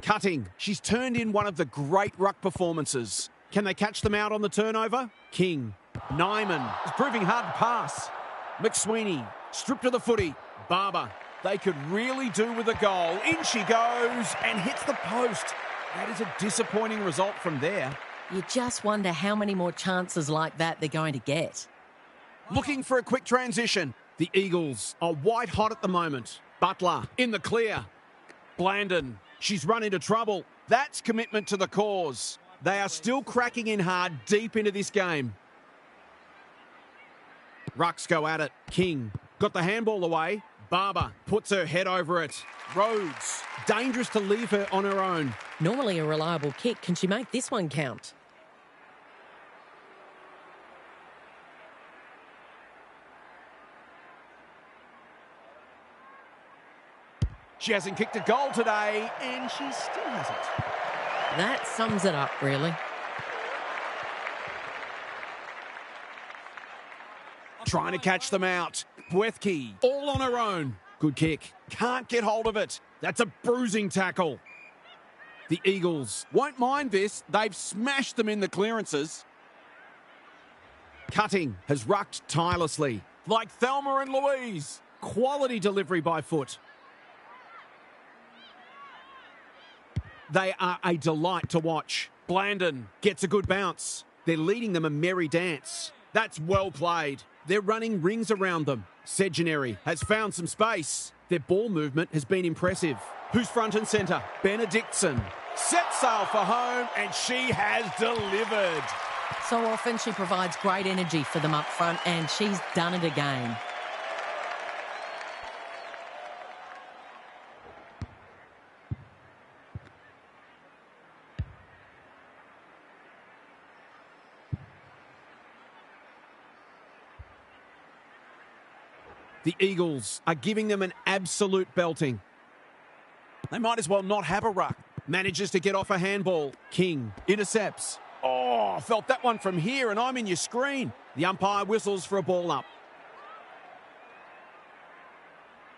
Cutting. She's turned in one of the great ruck performances. Can they catch them out on the turnover? King. Nyman is proving hard to pass. McSweeney. Stripped to the footy. Barber. They could really do with a goal. In she goes and hits the post. That is a disappointing result from there. You just wonder how many more chances like that they're going to get. Looking for a quick transition. The Eagles are white hot at the moment. Butler in the clear. Blandon. She's run into trouble. That's commitment to the cause. They are still cracking in hard deep into this game. Rucks go at it. King got the handball away. Barber puts her head over it. Rhodes, dangerous to leave her on her own. Normally a reliable kick. Can she make this one count? She hasn't kicked a goal today, and she still hasn't. That sums it up, really. Trying to catch them out. Bwethke, all on her own. Good kick. Can't get hold of it. That's a bruising tackle. The Eagles won't mind this. They've smashed them in the clearances. Cutting has rucked tirelessly. Like Thelma and Louise. Quality delivery by foot. They are a delight to watch. Blandon gets a good bounce. They're leading them a merry dance. That's well played. They're running rings around them. Segenary has found some space. Their ball movement has been impressive. Who's front and centre? Benedictson. Set sail for home, and she has delivered. So often she provides great energy for them up front, and she's done it again. The Eagles are giving them an absolute belting. They might as well not have a ruck. Manages to get off a handball. King intercepts. Oh, felt that one from here, and I'm in your screen. The umpire whistles for a ball up.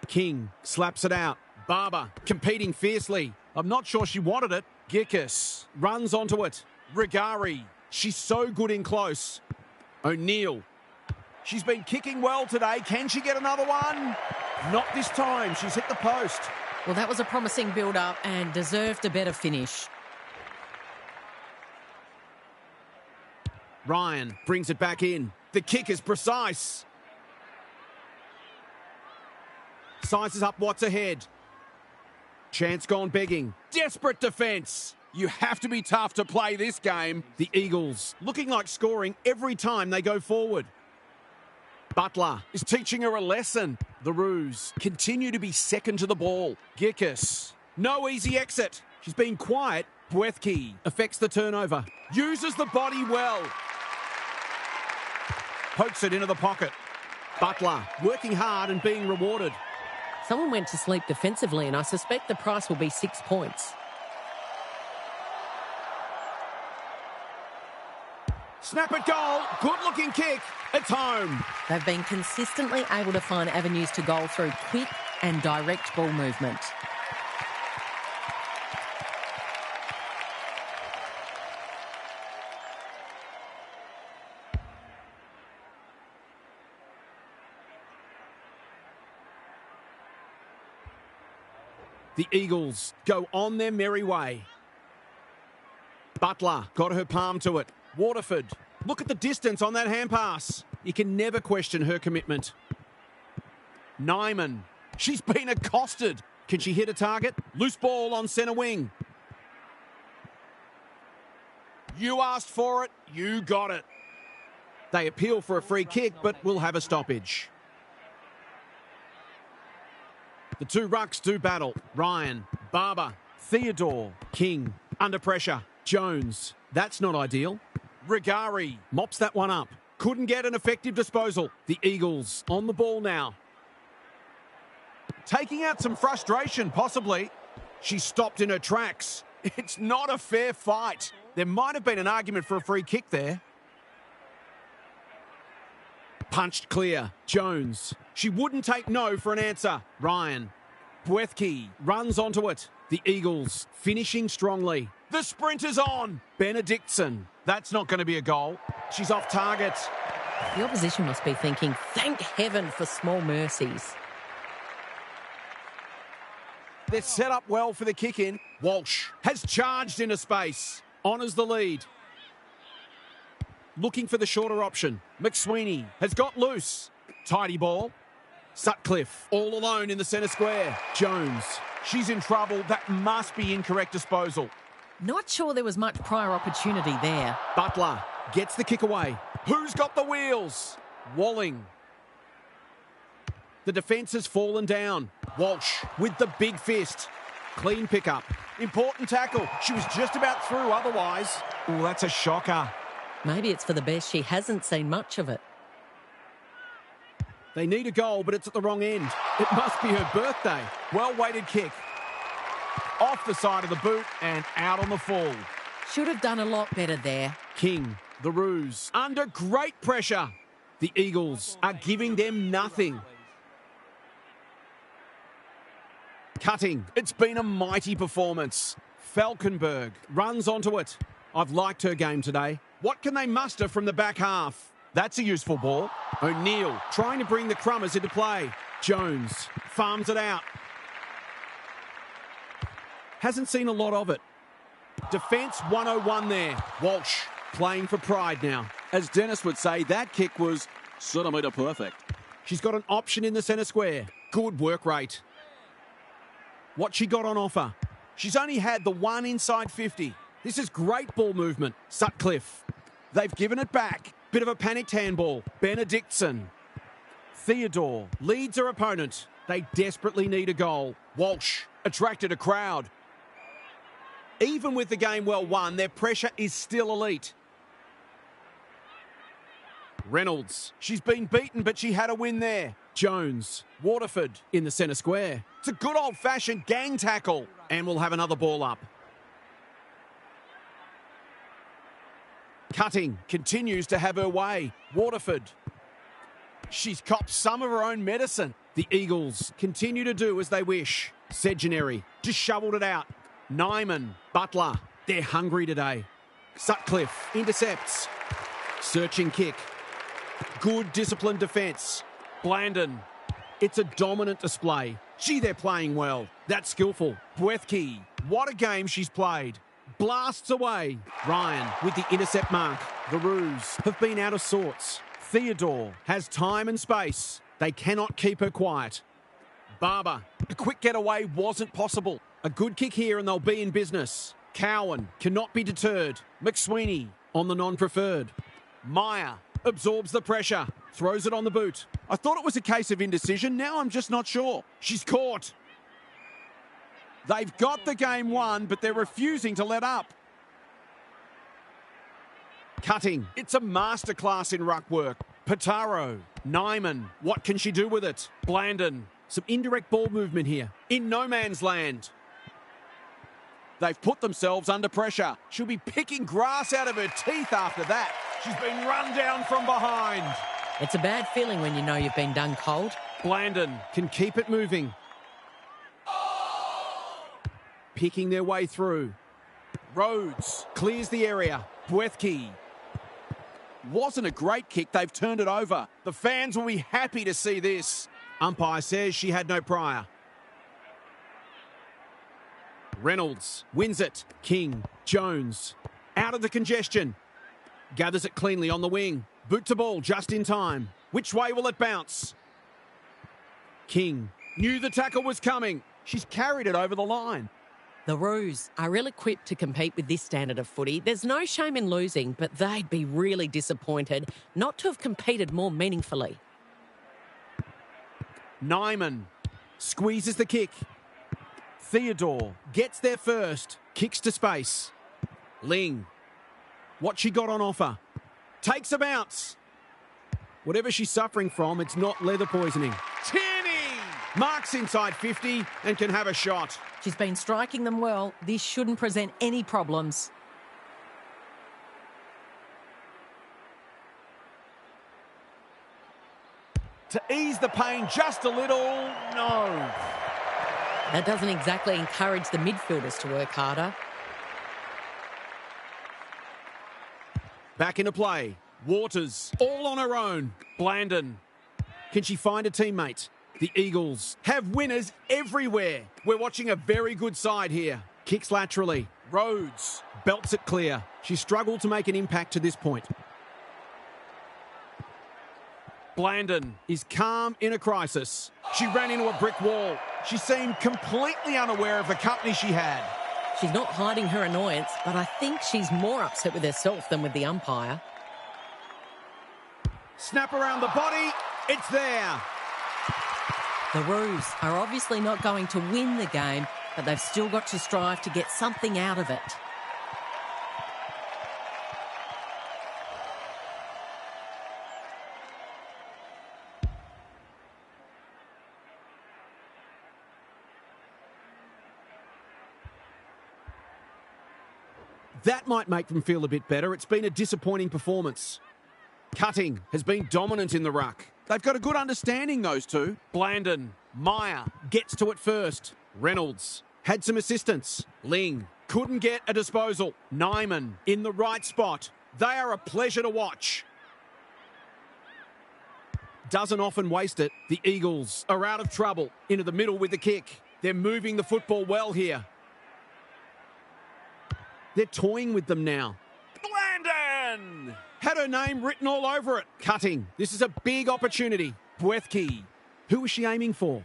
King slaps it out. Barber competing fiercely. I'm not sure she wanted it. Gickus runs onto it. Rigari. She's so good in close. O'Neill. She's been kicking well today. Can she get another one? Not this time. She's hit the post. Well, that was a promising build-up and deserved a better finish. Ryan brings it back in. The kick is precise. Sizes up what's ahead. Chance gone begging. Desperate defence. You have to be tough to play this game. The Eagles looking like scoring every time they go forward. Butler is teaching her a lesson. The Roos continue to be second to the ball. Gickus, no easy exit. She's been quiet. Bwethke affects the turnover. Uses the body well. Pokes it into the pocket. Butler working hard and being rewarded. Someone went to sleep defensively, and I suspect the price will be 6 points. Snap at goal. Good-looking kick. It's home. They've been consistently able to find avenues to goal through quick and direct ball movement. The Eagles go on their merry way. Butler got her palm to it. Waterford, look at the distance on that hand pass. You can never question her commitment. Nyman, she's been accosted. Can she hit a target? Loose ball on centre wing. You asked for it, you got it. They appeal for a free kick, but will have a stoppage. The two rucks do battle. Ryan, Barber, Theodore, King, under pressure. Jones, that's not ideal. Rigari mops that one up. Couldn't get an effective disposal. The Eagles on the ball now. Taking out some frustration, possibly. She stopped in her tracks. It's not a fair fight. There might have been an argument for a free kick there. Punched clear. Jones. She wouldn't take no for an answer. Ryan. Bweski runs onto it. The Eagles finishing strongly. The sprint is on. Benedictson. That's not going to be a goal. She's off target. The opposition must be thinking, thank heaven for small mercies. They're set up well for the kick-in. Walsh has charged into space. Honours the lead. Looking for the shorter option. McSweeney has got loose. Tidy ball. Sutcliffe all alone in the centre square. Jones. She's in trouble. That must be incorrect disposal. Not sure there was much prior opportunity there. Butler gets the kick away. Who's got the wheels? Walling. The defence has fallen down. Walsh with the big fist. Clean pickup. Important tackle. She was just about through otherwise. Oh, that's a shocker. Maybe it's for the best she hasn't seen much of it. They need a goal, but it's at the wrong end. It must be her birthday. Well-weighted kick. Off the side of the boot and out on the full. Should have done a lot better there. King, the Roos, under great pressure. The Eagles are giving them nothing. Cutting. It's been a mighty performance. Falkenberg runs onto it. I've liked her game today. What can they muster from the back half? That's a useful ball. O'Neill trying to bring the Crummers into play. Jones farms it out. Hasn't seen a lot of it. Defence 101 there. Walsh playing for pride now. As Dennis would say, that kick was centimetre perfect. She's got an option in the centre square. Good work rate. What she got on offer? She's only had the one inside 50. This is great ball movement. Sutcliffe. They've given it back. Bit of a panicked handball. Benedictson. Theodore leads her opponent. They desperately need a goal. Walsh attracted a crowd. Even with the game well won, their pressure is still elite. Reynolds. She's been beaten, but she had a win there. Jones. Waterford in the centre square. It's a good old-fashioned gang tackle. And we'll have another ball up. Cutting continues to have her way. Waterford. She's copped some of her own medicine. The Eagles continue to do as they wish. Segenary just shoveled it out. Nyman, Butler, they're hungry today. Sutcliffe intercepts. Searching kick. Good disciplined defence. Blandon. It's a dominant display. Gee, they're playing well. That's skillful. Bweski. What a game she's played. Blasts away. Ryan with the intercept mark. The Roos have been out of sorts. Theodore has time and space. They cannot keep her quiet. Barber. A quick getaway wasn't possible. A good kick here and they'll be in business. Cowan cannot be deterred. McSweeney on the non-preferred. Meyer absorbs the pressure. Throws it on the boot. I thought it was a case of indecision. Now I'm just not sure. She's caught. They've got the game won, but they're refusing to let up. Cutting. It's a masterclass in ruck work. Pitaro. Nyman. What can she do with it? Blandon. Some indirect ball movement here. In no man's land. They've put themselves under pressure. She'll be picking grass out of her teeth after that. She's been run down from behind. It's a bad feeling when you know you've been done cold. Blandon can keep it moving. Picking their way through. Rhodes clears the area. Bweski. Wasn't a great kick. They've turned it over. The fans will be happy to see this. Umpire says she had no prior. Reynolds wins it. King. Jones. Out of the congestion. Gathers it cleanly on the wing. Boot to ball just in time. Which way will it bounce? King. Knew the tackle was coming. She's carried it over the line. The Roos are ill-equipped to compete with this standard of footy. There's no shame in losing, but they'd be really disappointed not to have competed more meaningfully. Nyman squeezes the kick. Theodore gets there first. Kicks to space. Ling. What she got on offer. Takes a bounce. Whatever she's suffering from, it's not leather poisoning. Tierney marks inside 50 and can have a shot. She's been striking them well. This shouldn't present any problems. To ease the pain just a little, no. That doesn't exactly encourage the midfielders to work harder. Back into play. Waters, all on her own. Blandon. Can she find a teammate? The Eagles have winners everywhere. We're watching a very good side here. Kicks laterally. Rhodes belts it clear. She struggled to make an impact to this point. Blandon is calm in a crisis. She ran into a brick wall. She seemed completely unaware of the company she had. She's not hiding her annoyance, but I think she's more upset with herself than with the umpire. Snap around the body. It's there. The Roos are obviously not going to win the game, but they've still got to strive to get something out of it. That might make them feel a bit better. It's been a disappointing performance. Cutting has been dominant in the ruck. They've got a good understanding, those two. Blandon, Meyer gets to it first. Reynolds had some assistance. Ling couldn't get a disposal. Nyman in the right spot. They are a pleasure to watch. Doesn't often waste it. The Eagles are out of trouble. Into the middle with the kick. They're moving the football well here. They're toying with them now. Blandon! Had her name written all over it. Cutting. This is a big opportunity. Bwethke. Who was she aiming for?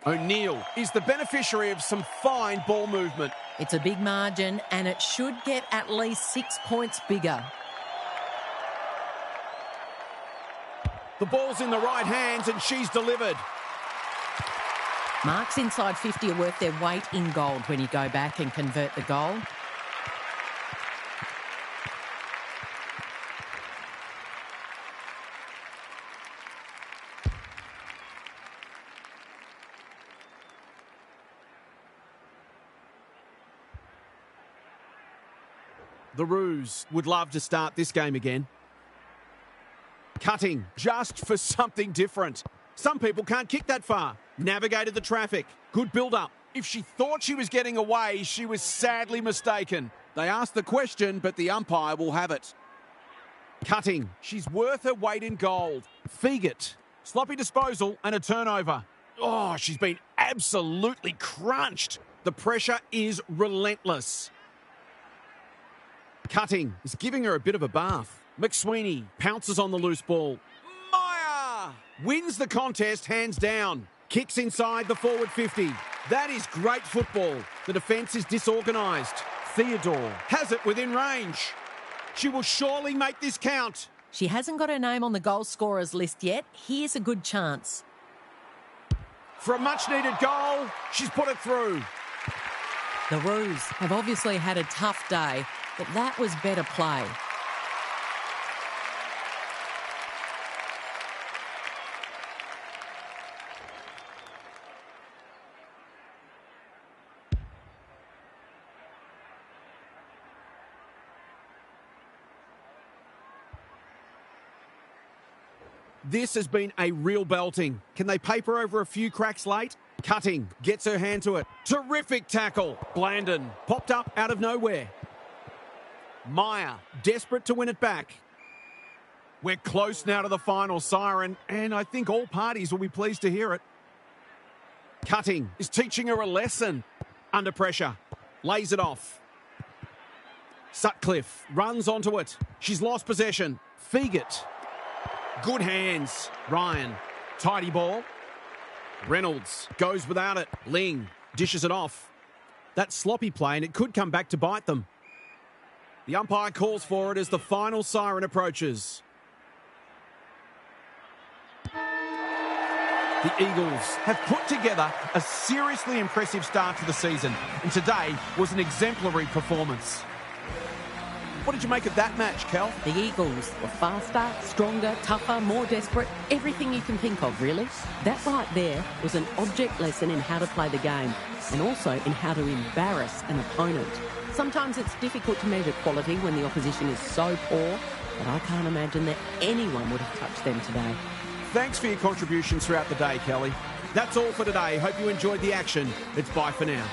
O'Neill is the beneficiary of some fine ball movement. It's a big margin and it should get at least 6 points bigger. The ball's in the right hands and she's delivered. Marks inside 50 are worth their weight in gold when you go back and convert the goal. The Roos would love to start this game again. Cutting just for something different. Some people can't kick that far. Navigated the traffic. Good build-up. If she thought she was getting away, she was sadly mistaken. They asked the question, but the umpire will have it. Cutting. She's worth her weight in gold. Feigit. Sloppy disposal and a turnover. Oh, she's been absolutely crunched. The pressure is relentless. Cutting is giving her a bit of a bath. McSweeney pounces on the loose ball. Meyer wins the contest hands down. Kicks inside the forward 50. That is great football. The defence is disorganised. Theodore has it within range. She will surely make this count. She hasn't got her name on the goal scorers list yet. Here's a good chance. For a much-needed goal, she's put it through. The Roos have obviously had a tough day, but that was better play. This has been a real belting. Can they paper over a few cracks late? Cutting gets her hand to it. Terrific tackle. Blandon popped up out of nowhere. Meyer, desperate to win it back. We're close now to the final siren, and I think all parties will be pleased to hear it. Cutting is teaching her a lesson. Under pressure, lays it off. Sutcliffe runs onto it. She's lost possession. Feigit. Good hands. Ryan, tidy ball. Reynolds goes without it. Ling dishes it off. That's sloppy play, and it could come back to bite them. The umpire calls for it as the final siren approaches. The Eagles have put together a seriously impressive start to the season, and today was an exemplary performance. What did you make of that match, Kel? The Eagles were faster, stronger, tougher, more desperate, everything you can think of, really. That right there was an object lesson in how to play the game and also in how to embarrass an opponent. Sometimes it's difficult to measure quality when the opposition is so poor, but I can't imagine that anyone would have touched them today. Thanks for your contributions throughout the day, Kelly. That's all for today. Hope you enjoyed the action. It's bye for now.